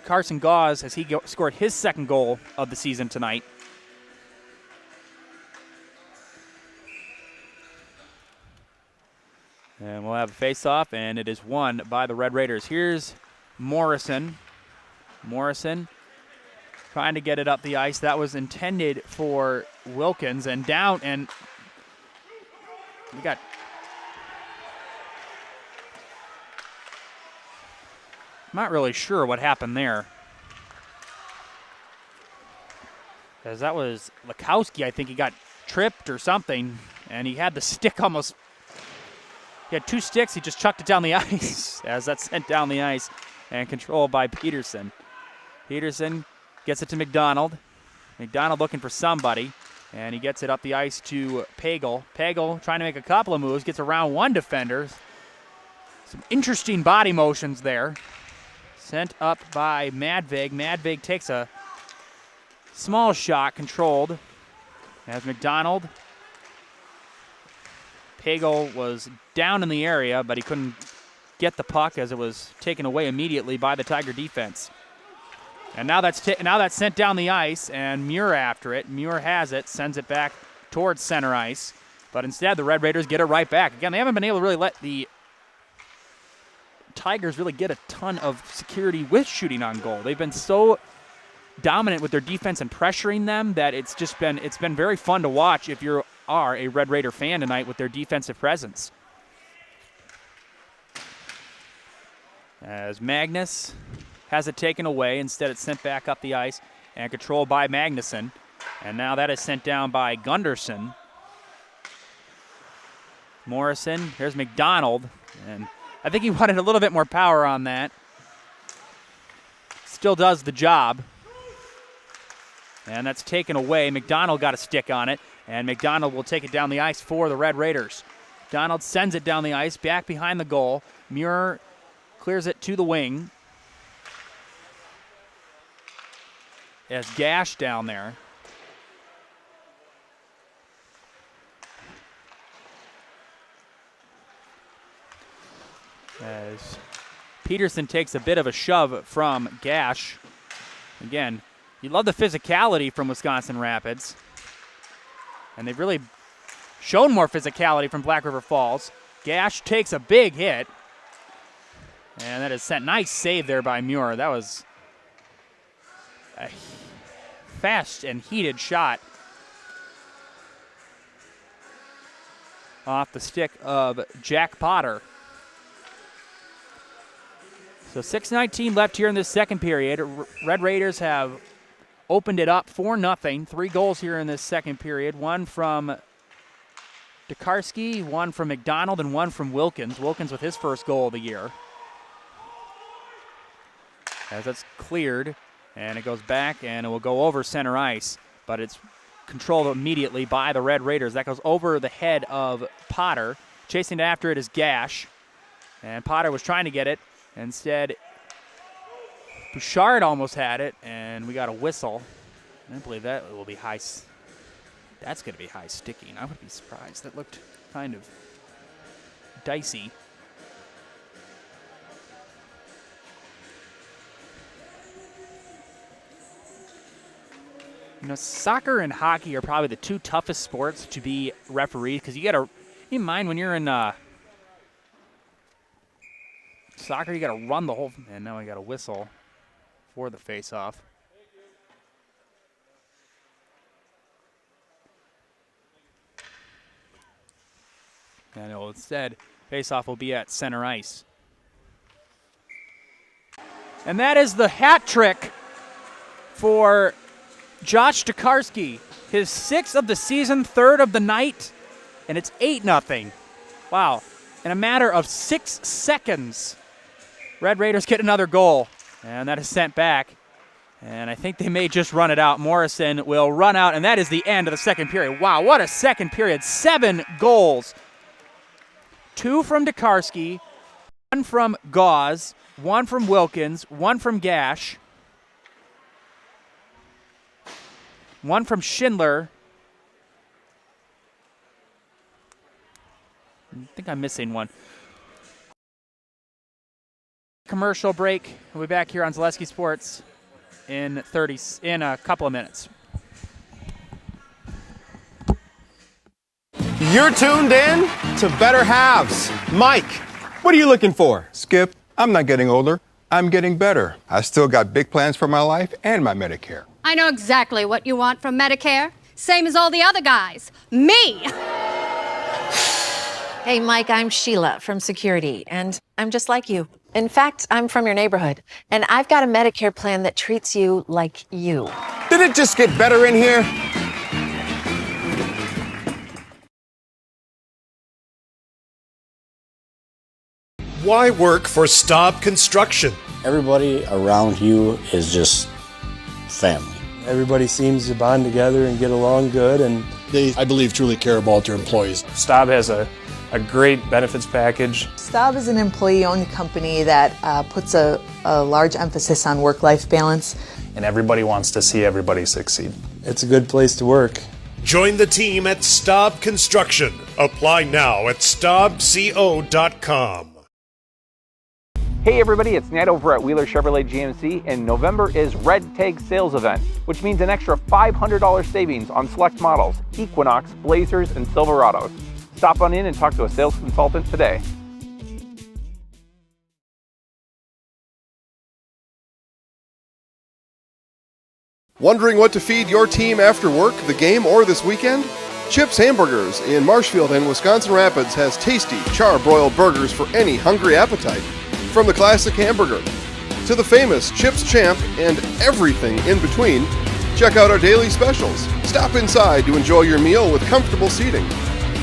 Carson Gauze as he scored his second goal of the season tonight. And we'll have a face-off, and it is won by the Red Raiders. Here's Morrison. Morrison trying to get it up the ice. That was intended for Wilkins, and down, and we got I'm not really sure what happened there. Because that was Lukowski. I think he got tripped or something, and he had the stick almost. He had two sticks. He just chucked it down the ice as that's sent down the ice and controlled by Peterson. Peterson gets it to McDonald. McDonald looking for somebody, and he gets it up the ice to Pagel. Pagel trying to make a couple of moves, gets around one defender. Some interesting body motions there. Sent up by Madvig. Madvig takes a small shot, controlled. As McDonald. Pagel was down in the area, but he couldn't get the puck as it was taken away immediately by the Tiger defense. And now that's sent down the ice, and Muir after it. Muir has it, sends it back towards center ice. But instead, the Red Raiders get it right back. Again, they haven't been able to really let the Tigers really get a ton of security with shooting on goal. They've been so dominant with their defense and pressuring them that it's been very fun to watch if you are a Red Raider fan tonight with their defensive presence. As Magnus has it taken away, instead it's sent back up the ice and controlled by Magnuson. And now that is sent down by Gunderson. Morrison, here's McDonald, and I think he wanted a little bit more power on that. Still does the job. And that's taken away. McDonald got a stick on it, and McDonald will take it down the ice for the Red Raiders. McDonald sends it down the ice, back behind the goal. Muir clears it to the wing. As Gash down there. As Peterson takes a bit of a shove from Gash. Again, you love the physicality from Wisconsin Rapids. And they've really shown more physicality from Black River Falls. Gash takes a big hit. And that is sent. Nice save there by Muir. That was a fast and heated shot off the stick of Jack Potter. So 6:19 left here in this second period. Red Raiders have opened it up 4-0. 3 goals here in this second period. One from Tokarski, one from McDonald, and one from Wilkins. Wilkins with his first goal of the year. As that's cleared, and it goes back, and it will go over center ice, but it's controlled immediately by the Red Raiders. That goes over the head of Potter. Chasing after it is Gash, and Potter was trying to get it. Instead, Bouchard almost had it, and we got a whistle. I don't believe that will be high. That's going to be high sticking. I would be surprised. That looked kind of dicey. You know, soccer and hockey are probably the 2 toughest sports to be refereed, because you got to, in mind when you're in soccer, you got to run the whole, and now we got a whistle for the face-off. And instead, face-off will be at center ice. And that is the hat trick for Josh Tokarski. His 6th of the season, 3rd of the night, and it's 8-0. Wow. In a matter of 6 seconds, Red Raiders get another goal, and that is sent back. And I think they may just run it out. Morrison will run out, and that is the end of the second period. Wow, what a second period. 7 goals. 2 from Tokarski, 1 from Gauze, 1 from Wilkins, 1 from Gash, 1 from Schindler. I think I'm missing one. Commercial break. We'll be back here on Zaleski Sports in a couple of minutes. You're tuned in to Better Halves. Mike, what are you looking for? Skip, I'm not getting older. I'm getting better. I still got big plans for my life and my Medicare. I know exactly what you want from Medicare. Same as all the other guys. Me! Hey, Mike, I'm Sheila from Security, and I'm just like you. In fact, I'm from your neighborhood, and I've got a Medicare plan that treats you like you. Did it just get better in here? Why work for Staub Construction? Everybody around you is just family. Everybody seems to bond together and get along good, and they, I believe, truly care about their employees. Staub has a great benefits package. Staub is an employee-owned company that puts a large emphasis on work-life balance. And everybody wants to see everybody succeed. It's a good place to work. Join the team at Staub Construction. Apply now at staubco.com. Hey everybody, it's Ned over at Wheeler Chevrolet GMC, and November is Red Tag Sales Event, which means an extra $500 savings on select models, Equinox, Blazers, and Silverados. Stop on in and talk to a sales consultant today. Wondering what to feed your team after work, the game, or this weekend? Chips Hamburgers in Marshfield and Wisconsin Rapids has tasty, char-broiled burgers for any hungry appetite. From the classic hamburger to the famous Chips Champ and everything in between, check out our daily specials. Stop inside to enjoy your meal with comfortable seating.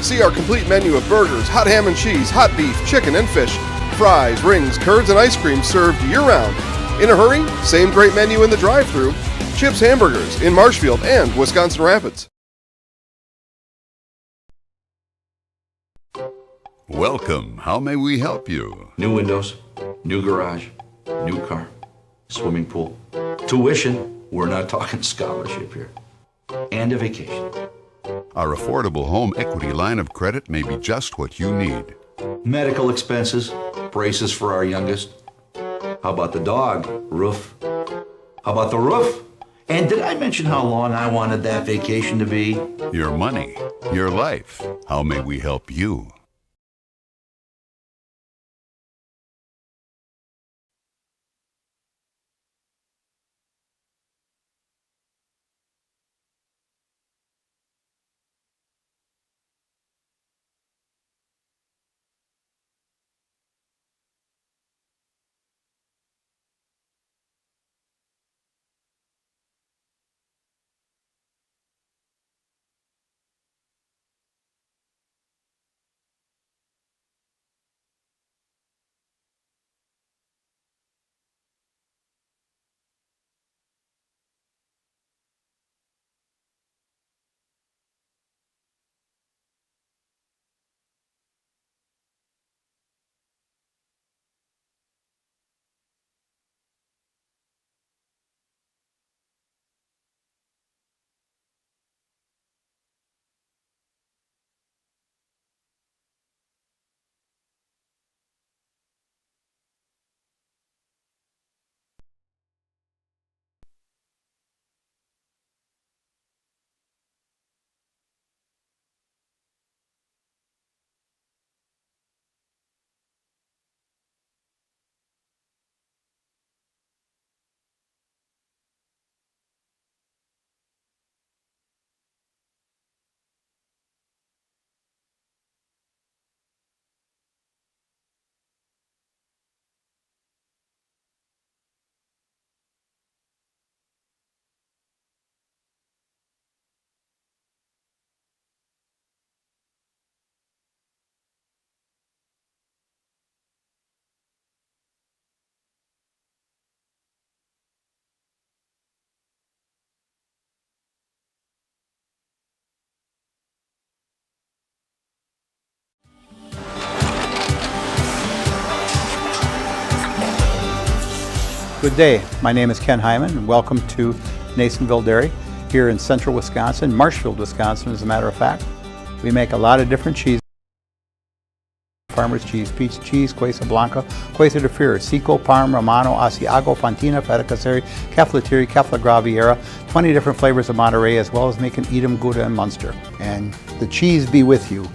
See our complete menu of burgers, hot ham and cheese, hot beef, chicken and fish, fries, rings, curds, and ice cream served year-round. In a hurry? Same great menu in the drive-thru. Chips Hamburgers in Marshfield and Wisconsin Rapids. Welcome. How may we help you? New windows, new garage, new car, swimming pool, tuition. We're not talking scholarship here. And a vacation. Our affordable home equity line of credit may be just what you need. Medical expenses, braces for our youngest. How about the dog? Roof. How about the roof? And did I mention how long I wanted that vacation to be? Your money, your life. How may we help you? Good day. My name is Ken Hyman, and welcome to Nasonville Dairy here in central Wisconsin, Marshfield, Wisconsin, as a matter of fact. We make a lot of different cheeses. Farmer's cheese, peach cheese, Quesa Blanca, Quesa de Fir, Seco, Parm, Romano, Asiago, Fontina, Feta Caseri, Caflateri, Cafla Graviera, 20 different flavors of Monterey, as well as making Edam, Gouda, and Munster. And the cheese be with you.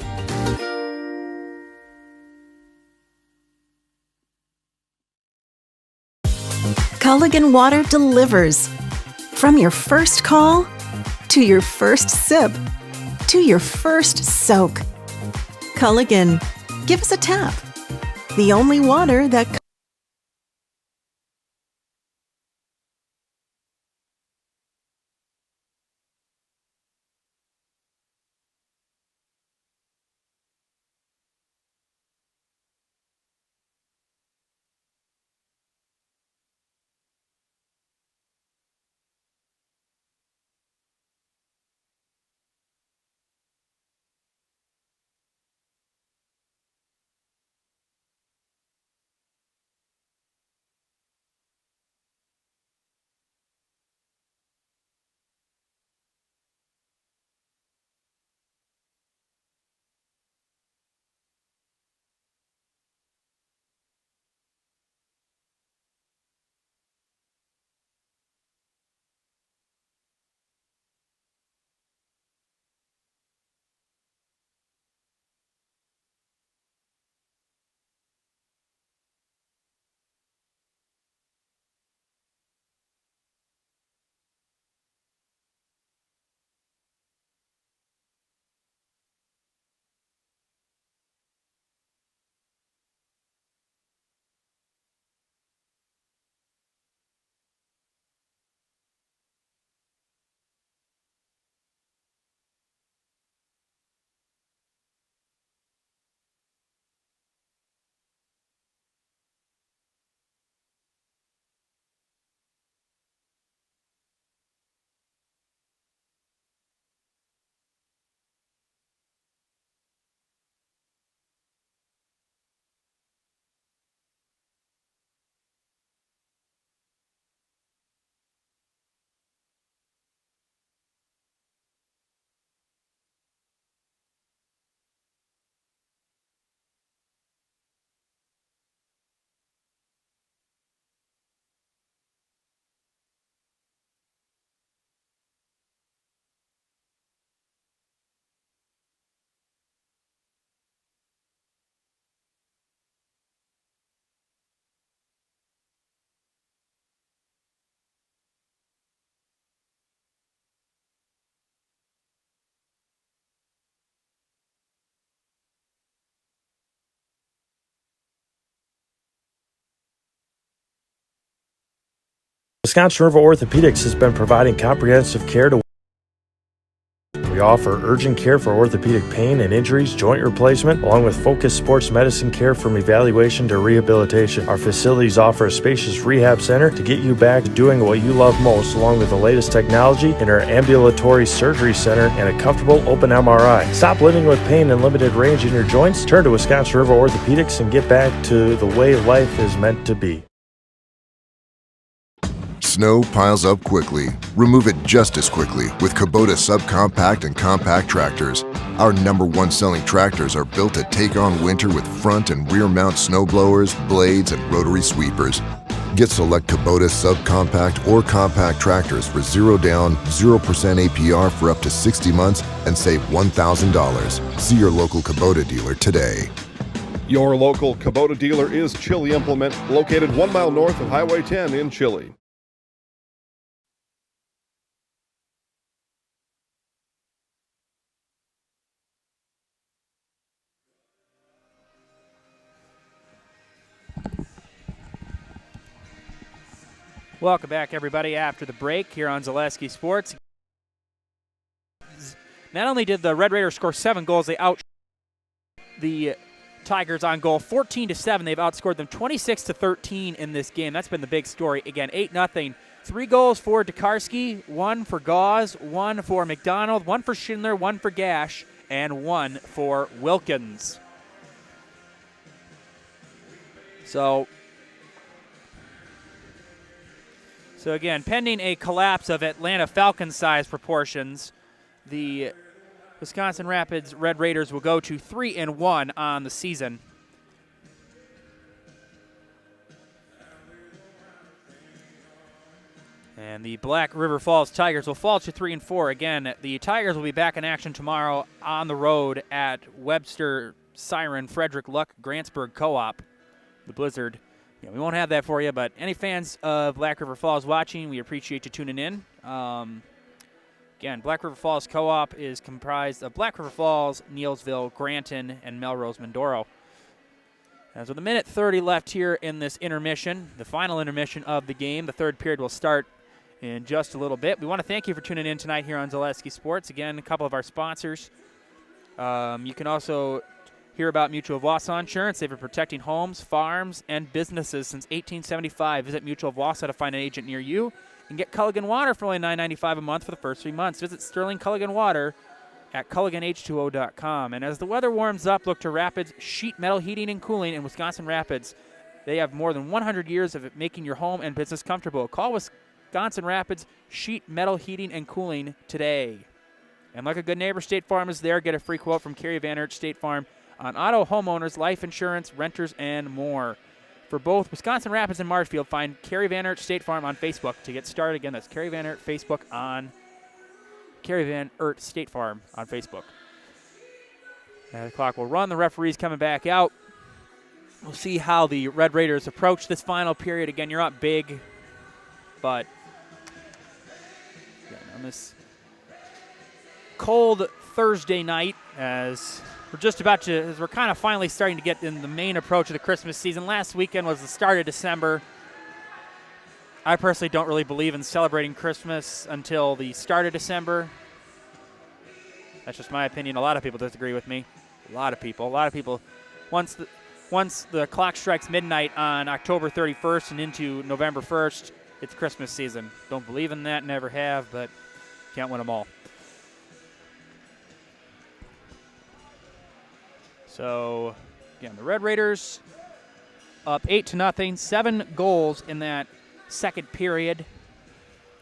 Culligan Water delivers. From your first call, to your first sip, to your first soak. Culligan, give us a tap. The only water that Wisconsin River Orthopedics has been providing comprehensive care to. We offer urgent care for orthopedic pain and injuries, joint replacement, along with focused sports medicine care from evaluation to rehabilitation. Our facilities offer a spacious rehab center to get you back to doing what you love most, along with the latest technology in our ambulatory surgery center and a comfortable open MRI. Stop living with pain and limited range in your joints. Turn to Wisconsin River Orthopedics and get back to the way life is meant to be. Snow piles up quickly. Remove it just as quickly with Kubota subcompact and compact tractors. Our #1 selling tractors are built to take on winter with front and rear mount snow blowers, blades, and rotary sweepers. Get select Kubota subcompact or compact tractors for 0 down, 0% APR for up to 60 months and save $1,000. See your local Kubota dealer today. Your local Kubota dealer is Chili Implement, located 1 mile north of Highway 10 in Chili. Welcome back, everybody, after the break here on Zaleski Sports. Not only did the Red Raiders score 7 goals, they out the Tigers on goal 14-7. They've outscored them 26-13 in this game. That's been the big story. Again, 8-0. 3 goals for Tokarski, 1 for Gauze, 1 for McDonald, 1 for Schindler, 1 for Gash, and 1 for Wilkins. So So again, pending a collapse of Atlanta Falcons size proportions, the Wisconsin Rapids Red Raiders will go to 3-1 on the season. And the Black River Falls Tigers will fall to 3-4. Again, the Tigers will be back in action tomorrow on the road at Webster, Siren, Frederick, Luck, Grantsburg Co-op, the Blizzard. We won't have that for you, but any fans of Black River Falls watching, we appreciate you tuning in. Again, Black River Falls Co-op is comprised of Black River Falls, Neilsville, Granton, and Melrose Mindoro. As with a minute 30 left here in this intermission, the final intermission of the game, the third period will start in just a little bit. We want to thank you for tuning in tonight here on Zaleski Sports. Again, a couple of our sponsors. You can also hear about Mutual of Wausau Insurance. They've been protecting homes, farms, and businesses since 1875. Visit Mutual of Wausau to find an agent near you and get Culligan Water for only $9.95 a month for the first 3 months. Visit Sterling Culligan Water at CulliganH2O.com. And as the weather warms up, look to Rapids Sheet Metal Heating and Cooling in Wisconsin Rapids. They have more than 100 years of making your home and business comfortable. Call Wisconsin Rapids Sheet Metal Heating and Cooling today. And like a good neighbor, State Farm is there. Get a free quote from Kerry Van Ert State Farm on auto, homeowners, life insurance, renters, and more. For both Wisconsin Rapids and Marshfield, find Kerry Van Ert State Farm on Facebook to get started. Again, that's Kerry Van Ert Facebook on Kerry Van Ert State Farm on Facebook. And the clock will run. The referee's coming back out. We'll see how the Red Raiders approach this final period. Again, you're up big, but again, on this cold Thursday night, as we're kind of finally starting to get in the main approach of the Christmas season. Last weekend was the start of December. I personally don't really believe in celebrating Christmas until the start of December. That's just my opinion. A lot of people disagree with me. A lot of people. Once the clock strikes midnight on October 31st and into November 1st, it's Christmas season. Don't believe in that, never have, but can't win them all. So, again, the Red Raiders up 8-0, 7 goals in that second period.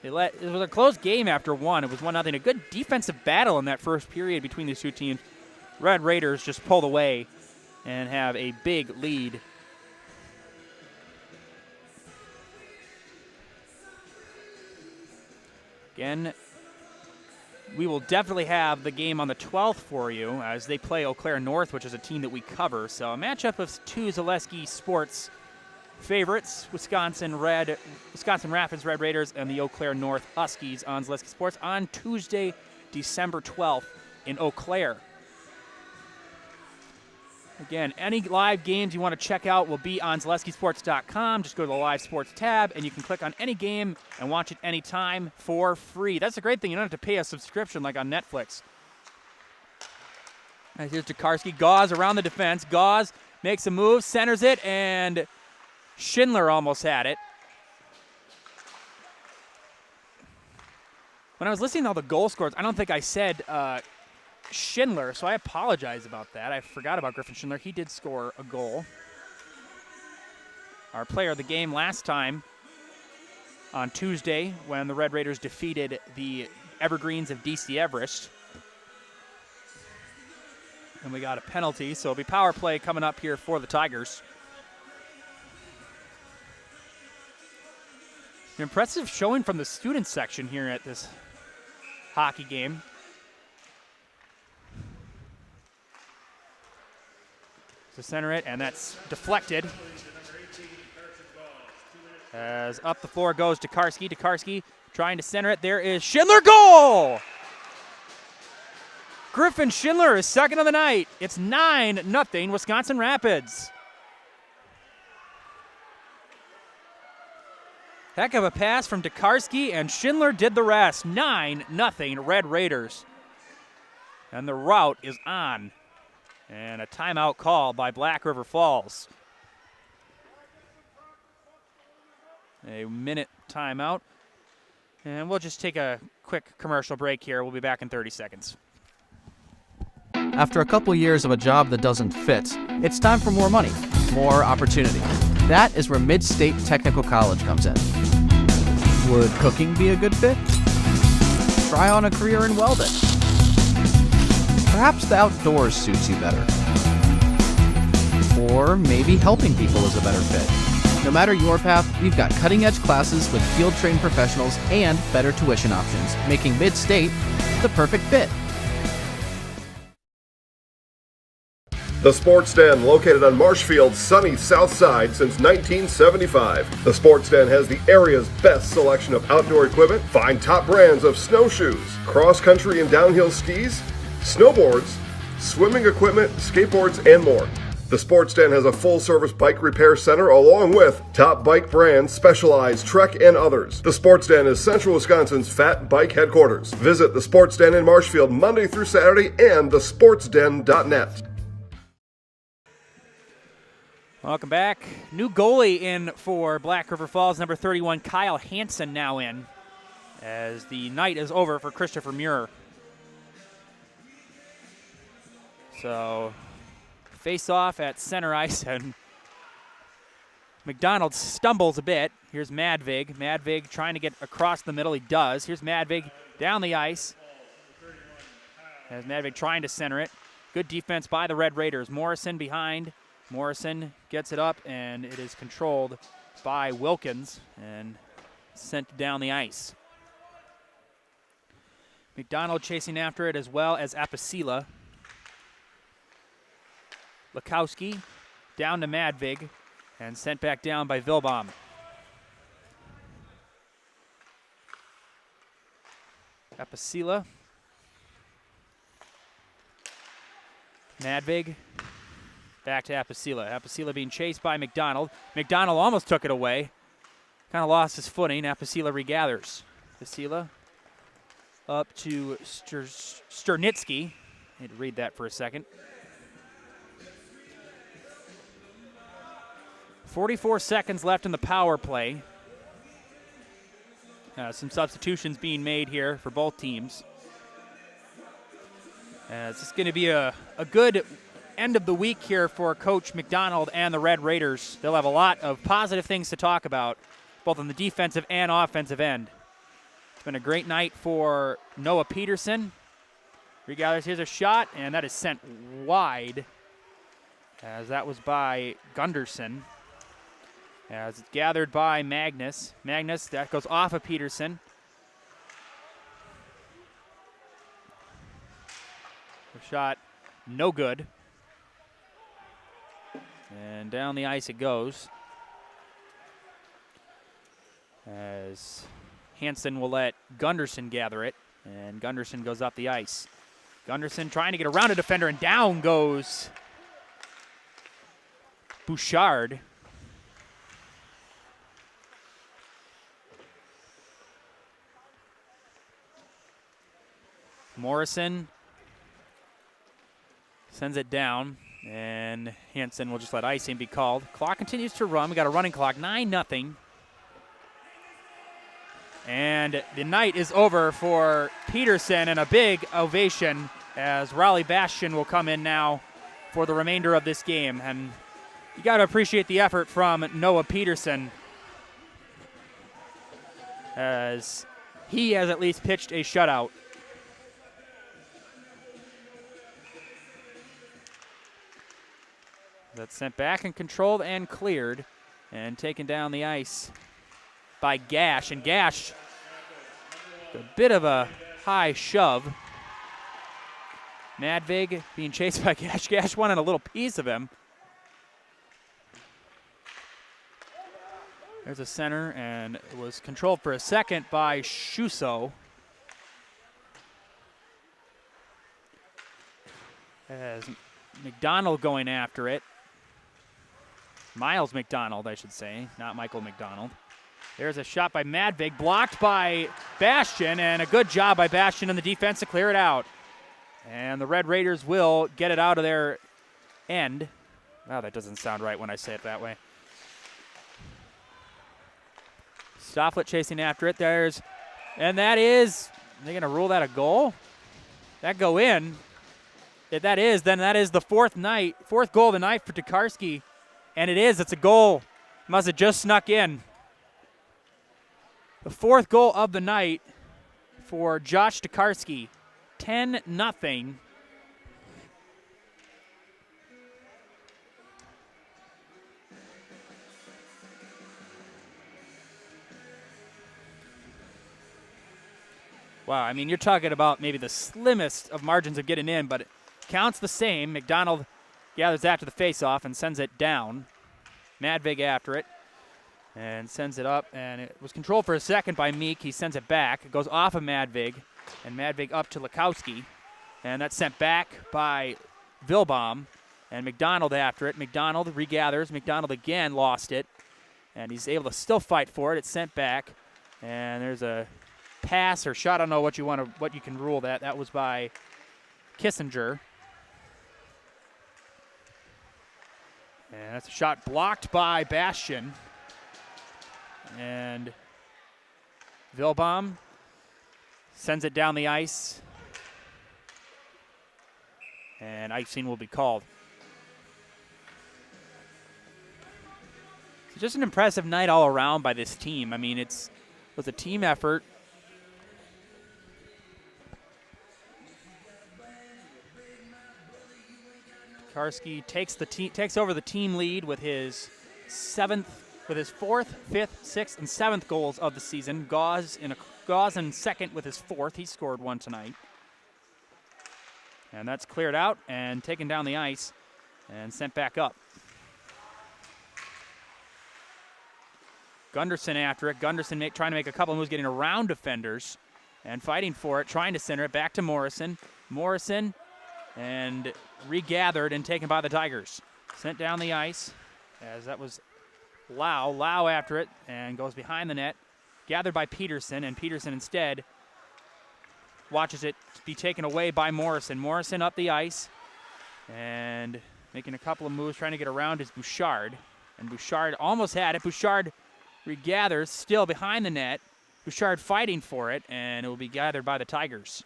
It was a close game after one. It was 1-0. A good defensive battle in that first period between these two teams. Red Raiders just pulled away and have a big lead. Again, we will definitely have the game on the 12th for you as they play Eau Claire North, which is a team that we cover. So a matchup of two Zaleski Sports favorites, Wisconsin Rapids Red Raiders and the Eau Claire North Huskies on Zaleski Sports on Tuesday, December 12th in Eau Claire. Again, any live games you want to check out will be on ZaleskiSports.com. Just go to the Live Sports tab, and you can click on any game and watch it anytime for free. That's a great thing. You don't have to pay a subscription like on Netflix. And here's Tokarski. Gauze around the defense. Gauze makes a move, centers it, and Schindler almost had it. When I was listening to all the goal scores, I don't think I said Schindler, so I apologize about that. I forgot about Griffin Schindler. He did score a goal. Our player of the game last time on Tuesday when the Red Raiders defeated the Evergreens of DC Everest. And we got a penalty, so it'll be power play coming up here for the Tigers. An impressive showing from the student section here at this hockey game. To center it, and that's deflected. As up the floor goes Tokarski. Tokarski trying to center it. There is Schindler. Goal! Griffin Schindler is second of the night. It's 9-0 Wisconsin Rapids. Heck of a pass from Tokarski, and Schindler did the rest. 9-0 Red Raiders. And the route is on. And a timeout call by Black River Falls. A minute timeout. And we'll just take a quick commercial break here. We'll be back in 30 seconds. After a couple years of a job that doesn't fit, it's time for more money, more opportunity. That is where Mid-State Technical College comes in. Would cooking be a good fit? Try on a career in welding. Perhaps the outdoors suits you better. Or maybe helping people is a better fit. No matter your path, we've got cutting-edge classes with field-trained professionals and better tuition options, making Mid-State the perfect fit. The Sports Den, located on Marshfield's sunny south side since 1975. The Sports Den has the area's best selection of outdoor equipment. Find top brands of snowshoes, cross-country and downhill skis, snowboards, swimming equipment, skateboards, and more. The Sports Den has a full-service bike repair center along with top bike brands, Specialized, Trek, and others. The Sports Den is Central Wisconsin's fat bike headquarters. Visit the Sports Den in Marshfield Monday through Saturday and thesportsden.net. Welcome back. New goalie in for Black River Falls, number 31, Kyle Hansen now in, as the night is over for Christopher Muir. So, face off at center ice, and McDonald stumbles a bit. Here's Madvig. Madvig trying to get across the middle. He does. Here's Madvig down the ice. As Madvig trying to center it. Good defense by the Red Raiders. Morrison behind. Morrison gets it up, and it is controlled by Wilkins and sent down the ice. McDonald chasing after it, as well as Apicilla. Lukowski down to Madvig and sent back down by Vilbaum. Apicilla. Madvig. Back to Apicilla. Apicilla being chased by McDonald. McDonald almost took it away. Kind of lost his footing. Apicilla regathers. Apicilla up to Sternitsky. I need to read that for a second. 44 seconds left in the power play. Some substitutions being made here for both teams. It's just going to be a good end of the week here for Coach McDonald and the Red Raiders. They'll have a lot of positive things to talk about, both on the defensive and offensive end. It's been a great night for Noah Peterson. Regathers, here's a shot, and that is sent wide, as that was by Gunderson. As it's gathered by Magnus. Magnus, that goes off of Peterson. The shot, no good. And down the ice it goes. As Hansen will let Gunderson gather it, and Gunderson goes up the ice. Gunderson trying to get around a defender, and down goes Bouchard. Morrison sends it down, and Hansen will just let icing be called. Clock continues to run. We got a running clock, 9-0. And the night is over for Peterson, and a big ovation as Raleigh Bastion will come in now for the remainder of this game. And you got to appreciate the effort from Noah Peterson, as he has at least pitched a shutout. That's sent back and controlled and cleared and taken down the ice by Gash. And Gash, a bit of a high shove. Madvig being chased by Gash. Gash wanted a little piece of him. There's a center, and it was controlled for a second by Shuso. As McDonald going after it. Miles McDonald, I should say, not Michael McDonald. There's a shot by Madvig, blocked by Bastion, and a good job by Bastion in the defense to clear it out. And the Red Raiders will get it out of their end. Wow, that doesn't sound right when I say it that way. Stofflet chasing after it. And that is, are they going to rule that a goal? That go in. If that is, then that is the fourth goal of the night for Tokarski. And it is, it's a goal. Must have just snuck in. The fourth goal of the night for Josh Tokarski. 10-0. Wow, I mean, you're talking about maybe the slimmest of margins of getting in, but it counts the same. McDonald gathers after the faceoff and sends it down. Madvig after it and sends it up, and it was controlled for a second by Meek. He sends it back. It goes off of Madvig, and Madvig up to Lukowski, and that's sent back by Vilbaum, and McDonald after it. McDonald regathers. McDonald again lost it, and he's able to still fight for it. It's sent back, and there's a pass or shot. I don't know what you can rule that. That was by Kissinger. And that's a shot blocked by Bastian. And Vilbaum sends it down the ice. And icing will be called. It's just an impressive night all around by this team. I mean, it was a team effort. Karski takes over the team lead with his fourth, fifth, sixth, and seventh goals of the season. Gauze in second with his fourth. He scored one tonight. And that's cleared out and taken down the ice and sent back up. Gunderson after it. Gunderson trying to make a couple of moves, getting around defenders and fighting for it, trying to center it back to Morrison. Morrison and regathered and taken by the Tigers. Sent down the ice as that was Lau. Lau after it and goes behind the net. Gathered by Peterson, and Peterson instead watches it be taken away by Morrison. Morrison up the ice and making a couple of moves, trying to get around is Bouchard. And Bouchard almost had it. Bouchard regathers, still behind the net. Bouchard fighting for it, and it will be gathered by the Tigers.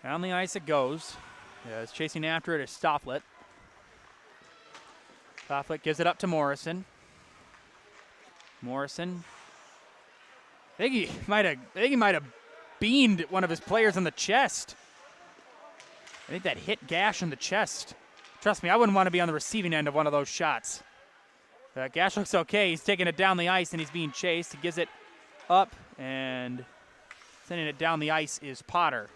Down the ice it goes. It's chasing after it is Stofflet. Stofflet gives it up to Morrison. Morrison. I think he might have beamed one of his players in the chest. I think that hit Gash in the chest. Trust me, I wouldn't want to be on the receiving end of one of those shots. Gash looks okay. He's taking it down the ice and he's being chased. He gives it up, and sending it down the ice is Potter.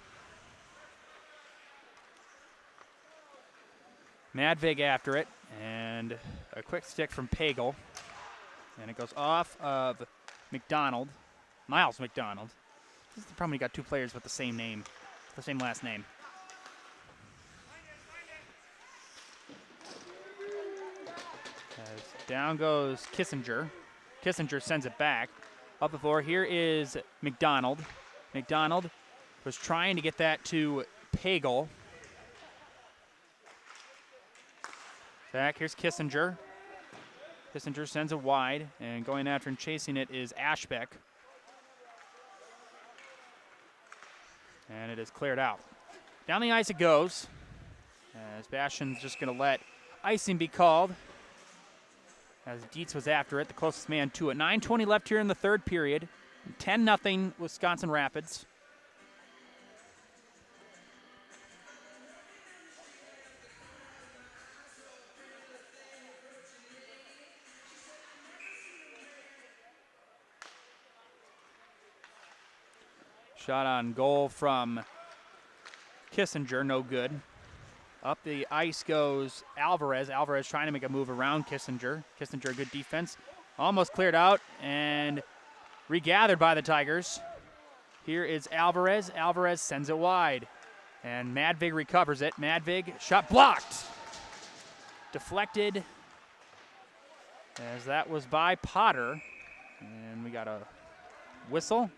Madvig after it, and a quick stick from Pagel. And it goes off of McDonald, Miles McDonald. This is the problem, you got two players with the same name, the same last name. As down goes Kissinger. Kissinger sends it back. Up the floor, here is McDonald. McDonald was trying to get that to Pagel. Back, here's Kissinger. Kissinger sends it wide, and going after and chasing it is Ashbeck. And it is cleared out. Down the ice it goes, as Bastian's just going to let icing be called, as Dietz was after it, the closest man to it. 9:20 left here in the third period. 10-0 Wisconsin Rapids. Shot on goal from Kissinger, no good. Up the ice goes Alvarez. Alvarez trying to make a move around Kissinger. Kissinger, good defense. Almost cleared out and regathered by the Tigers. Here is Alvarez. Alvarez sends it wide. And Madvig recovers it. Madvig, shot blocked. Deflected. As that was by Potter. And we got a whistle.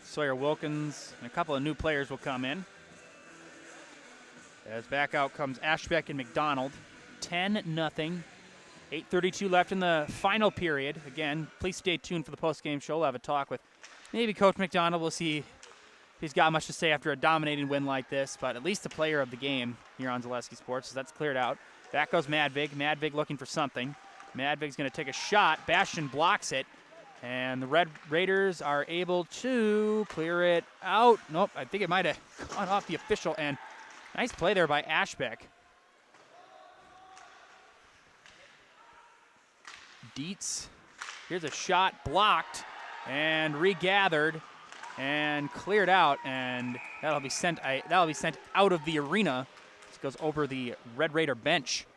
Sawyer Wilkins and a couple of new players will come in. As back out comes Ashbeck and McDonald. 10-0. 8:32 left in the final period. Again, please stay tuned for the post-game show. We'll have a talk with maybe Coach McDonald. We'll see if he's got much to say after a dominating win like this, but at least the player of the game, here on Zaleski Sports. So that's cleared out. Back goes Madvig. Madvig looking for something. Madvig's going to take a shot. Bastian blocks it. And the Red Raiders are able to clear it out. Nope, I think it might have gone off the official. And nice play there by Ashbeck. Dietz, here's a shot blocked and regathered and cleared out, and that'll be sent out of the arena. This goes over the Red Raider bench.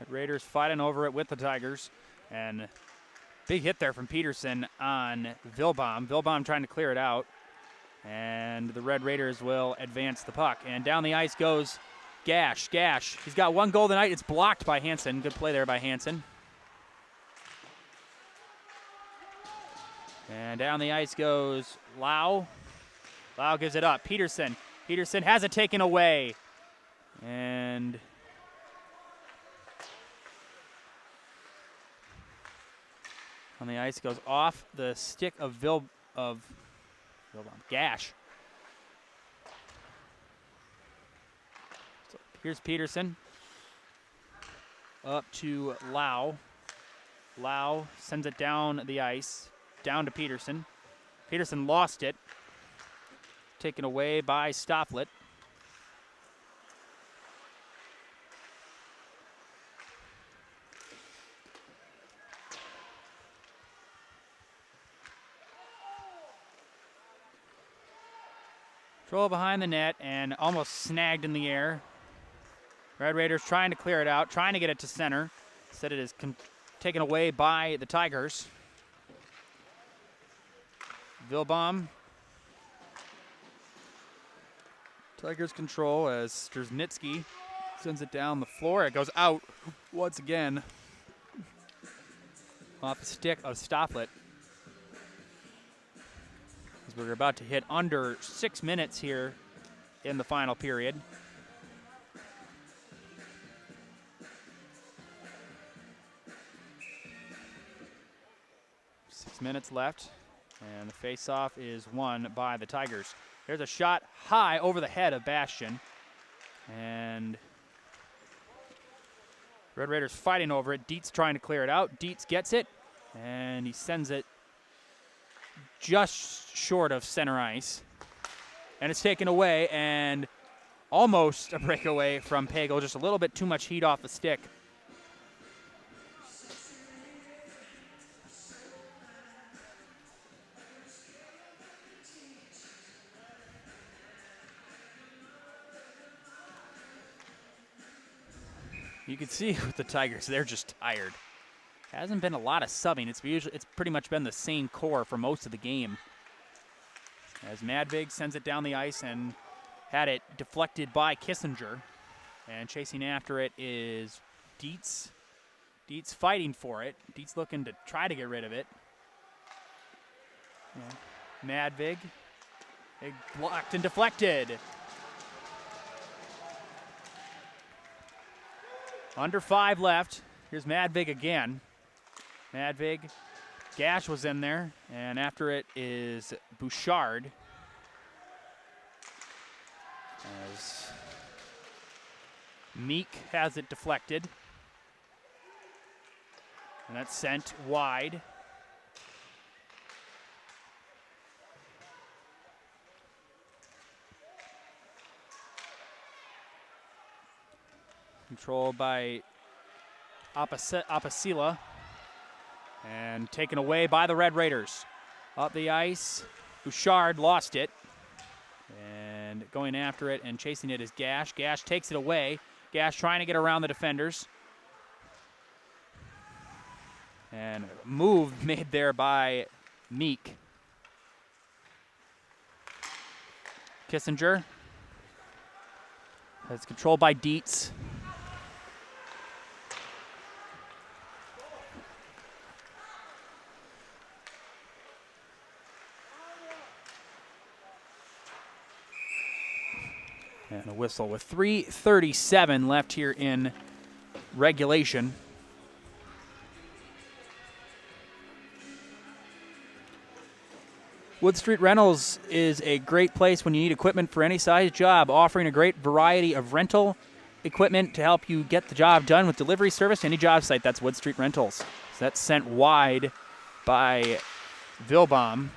Raiders fighting over it with the Tigers. And big hit there from Peterson on Vilbaum. Vilbaum trying to clear it out. And the Red Raiders will advance the puck. And down the ice goes Gash. Gash, he's got one goal tonight. It's blocked by Hansen. Good play there by Hansen. And down the ice goes Lau. Lau gives it up. Peterson. Peterson has it taken away. And on the ice goes off the stick of Gash. So here's Peterson. Up to Lau. Lau sends it down the ice. Down to Peterson. Peterson lost it. Taken away by Stofflet. Control behind the net and almost snagged in the air. Red Raiders trying to clear it out, trying to get it to center. Instead it is taken away by the Tigers. Vilbaum. Tigers control as Strzelnicki sends it down the floor. It goes out once again off the stick of Stofflet. As we're about to hit under 6 minutes here in the final period. Six minutes left, and the face-off is won by the Tigers. There's a shot high over the head of Bastian, and Red Raiders fighting over it. Dietz trying to clear it out. Dietz gets it, and he sends it just short of center ice. And it's taken away, and almost a breakaway from Pagel. Just a little bit too much heat off the stick. You can see with the Tigers, they're just tired. Hasn't been a lot of subbing. It's pretty much been the same core for most of the game. As Madvig sends it down the ice and had it deflected by Kissinger. And chasing after it is Dietz. Dietz fighting for it. Dietz looking to try to get rid of it. Yeah. Madvig. It blocked and deflected. Under 5 left. Here's Madvig again. Madvig. Gash was in there, and after it is Bouchard. As Meek has it deflected. And that's sent wide. Controlled by Apasila. And taken away by the Red Raiders. Up the ice, Bouchard lost it. And going after it and chasing it is Gash. Gash takes it away. Gash trying to get around the defenders. And a move made there by Meek. Kissinger. That's controlled by Dietz. And a whistle with 3:37 left here in regulation. Wood Street Rentals is a great place when you need equipment for any size job, offering a great variety of rental equipment to help you get the job done with delivery service to any job site. That's Wood Street Rentals. So that's sent wide by Vilbaum.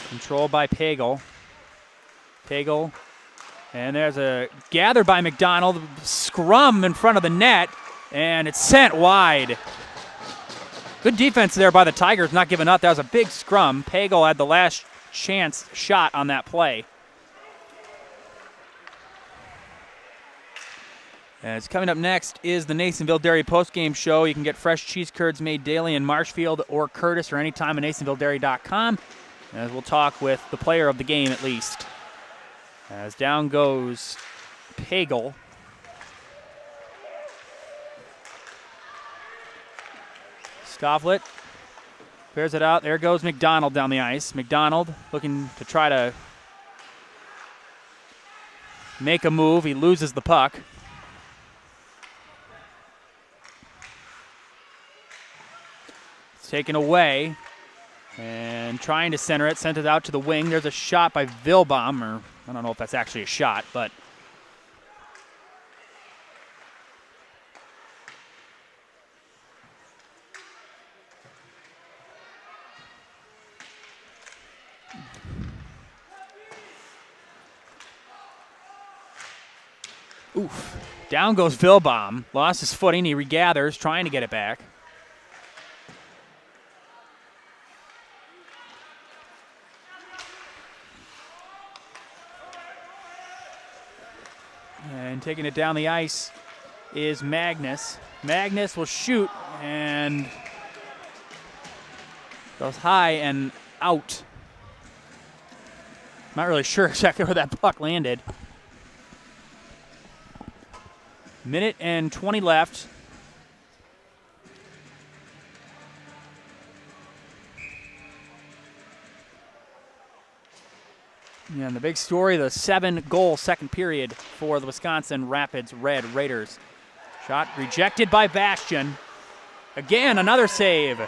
Controlled by Pagel. Pagel. And there's a gather by McDonald. Scrum in front of the net. And it's sent wide. Good defense there by the Tigers, not giving up. That was a big scrum. Pagel had the last chance shot on that play. As coming up next is the Nasonville Dairy postgame show. You can get fresh cheese curds made daily in Marshfield or Curtis or anytime at NasonvilleDairy.com. As we'll talk with the player of the game at least. As down goes Pagel. Stovlet clears it out. There goes McDonald down the ice. McDonald looking to try to make a move. He loses the puck. It's taken away. And trying to center it, sent it out to the wing. There's a shot by Vilbaum, or I don't know if that's actually a shot, but oof. Down goes Vilbaum. Lost his footing. He regathers, trying to get it back. And taking it down the ice is Magnus. Magnus will shoot and goes high and out. Not really sure exactly where that puck landed. Minute and 20 left. Yeah, and the big story, the 7-goal second period for the Wisconsin Rapids Red Raiders. Shot rejected by Bastian. Again, another save.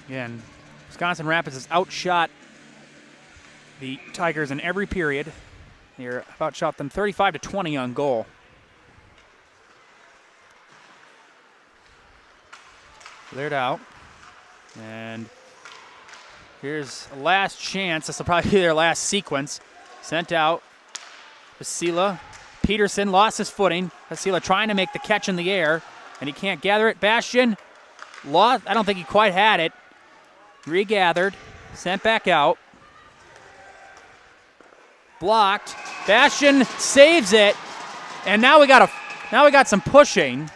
Again, Wisconsin Rapids has outshot the Tigers in every period. They're outshot them 35-20 on goal. Cleared out. And here's a last chance. This will probably be their last sequence. Sent out. Vasila. Peterson lost his footing. Vasila trying to make the catch in the air, and he can't gather it. Bastian lost. I don't think he quite had it. Regathered. Sent back out. Blocked. Bastian saves it. And now we got some pushing.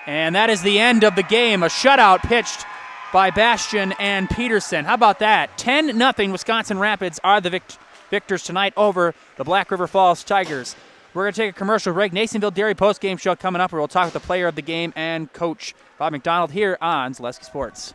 And that is the end of the game. A shutout pitched by Bastian and Peterson. How about that? 10-0 Wisconsin Rapids are the victors tonight over the Black River Falls Tigers. We're going to take a commercial break. Nasonville Dairy postgame show coming up where we'll talk with the player of the game and Coach Bob McDonald here on Zaleski Sports.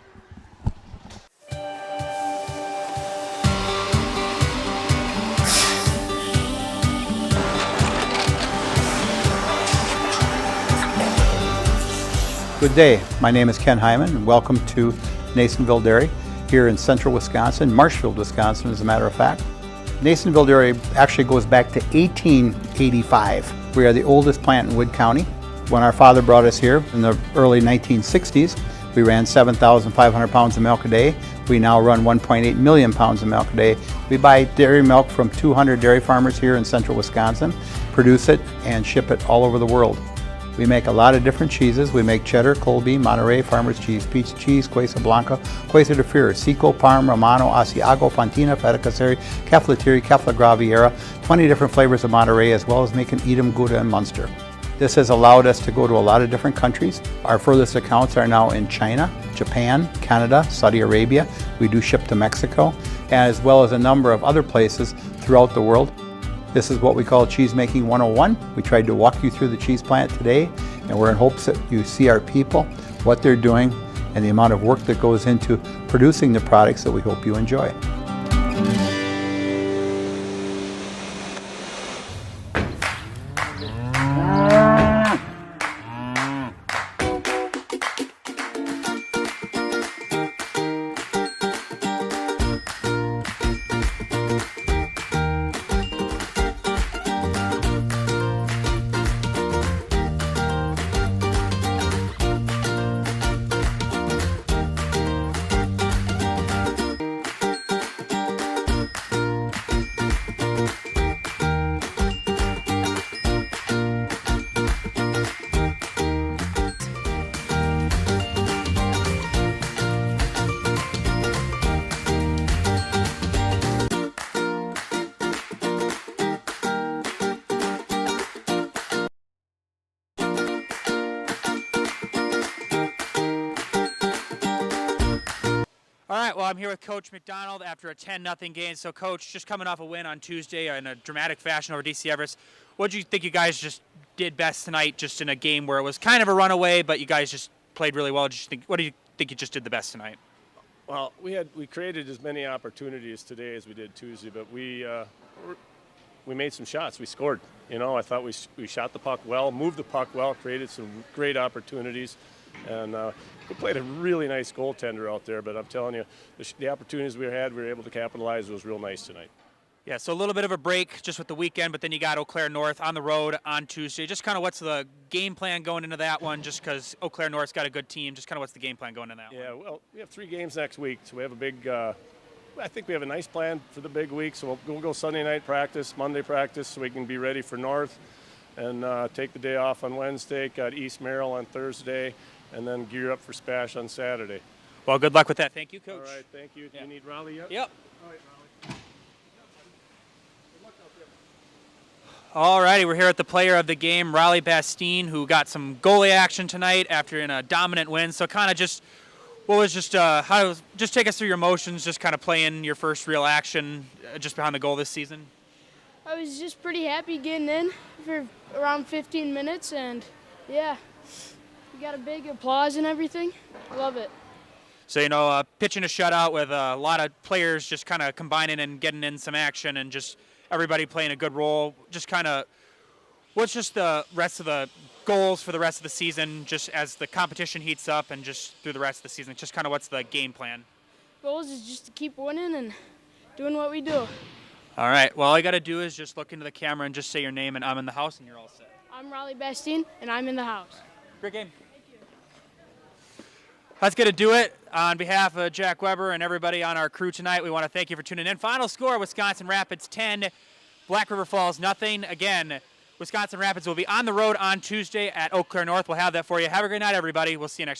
Good day. My name is Ken Hyman, and welcome to Nasonville Dairy here in central Wisconsin, Marshfield, Wisconsin, as a matter of fact. Nasonville Dairy actually goes back to 1885. We are the oldest plant in Wood County. When our father brought us here in the early 1960s, we ran 7,500 pounds of milk a day. We now run 1.8 million pounds of milk a day. We buy dairy milk from 200 dairy farmers here in central Wisconsin, produce it, and ship it all over the world. We make a lot of different cheeses. We make cheddar, Colby, Monterey, Farmer's Cheese, Pizza Cheese, Quesa Blanca, Quesa de Fury, Seco, Parma, Romano, Asiago, Fontina, Feta Caseri, Cafetieri, Cafla Graviera, 20 different flavors of Monterey, as well as making Edam, Gouda, and Munster. This has allowed us to go to a lot of different countries. Our furthest accounts are now in China, Japan, Canada, Saudi Arabia. We do ship to Mexico, as well as a number of other places throughout the world. This is what we call Cheese Making 101. We tried to walk you through the cheese plant today, and we're in hopes that you see our people, what they're doing, and the amount of work that goes into producing the products that we hope you enjoy. All right, well, I'm here with Coach McDonald after a 10-0 game. So, Coach, just coming off a win on Tuesday in a dramatic fashion over DC Everest, what do you think you guys just did best tonight, just in a game where it was kind of a runaway, but you guys just played really well? What do you think you just did the best tonight? Well, we created as many opportunities today as we did Tuesday, but we made some shots. We scored. You know, I thought we shot the puck well, moved the puck well, created some great opportunities, and we played a really nice goaltender out there. But I'm telling you, the opportunities we had, we were able to capitalize. It was real nice tonight. Yeah, so a little bit of a break just with the weekend, but then you got Eau Claire North on the road on Tuesday. Just kind of what's the game plan going into that one, just because Eau Claire North's got a good team. Just kind of what's the game plan going into that one? Yeah, well, we have 3 games next week, so we have a big I think we have a nice plan for the big week. So we'll go Sunday night practice, Monday practice, so we can be ready for North, and take the day off on Wednesday, got East Merrill on Thursday, and then gear up for Spash on Saturday. Well, good luck with that. Thank you, Coach. All right, thank you. Do you need Raleigh yet? Yep. All right, Raleigh. All righty, we're here at the player of the game, Raleigh Bastine, who got some goalie action tonight after in a dominant win. So kind of just, what was just, just take us through your emotions, just kind of playing your first real action just behind the goal this season. I was just pretty happy getting in for around 15 minutes, and yeah, we got a big applause and everything. Love it. So, you know, pitching a shutout with a lot of players just kind of combining and getting in some action and just everybody playing a good role. Just kind of, what's just the rest of the goals for the rest of the season, just as the competition heats up and just through the rest of the season? Just kind of what's the game plan? Goals is just to keep winning and doing what we do. All right. Well, all you got to do is just look into the camera and just say your name and I'm in the house and you're all set. I'm Raleigh Bastine, and I'm in the house. Great game. That's going to do it. On behalf of Jack Weber and everybody on our crew tonight, we want to thank you for tuning in. Final score, Wisconsin Rapids 10, Black River Falls nothing. Again, Wisconsin Rapids will be on the road on Tuesday at Eau Claire North. We'll have that for you. Have a great night, everybody. We'll see you next time.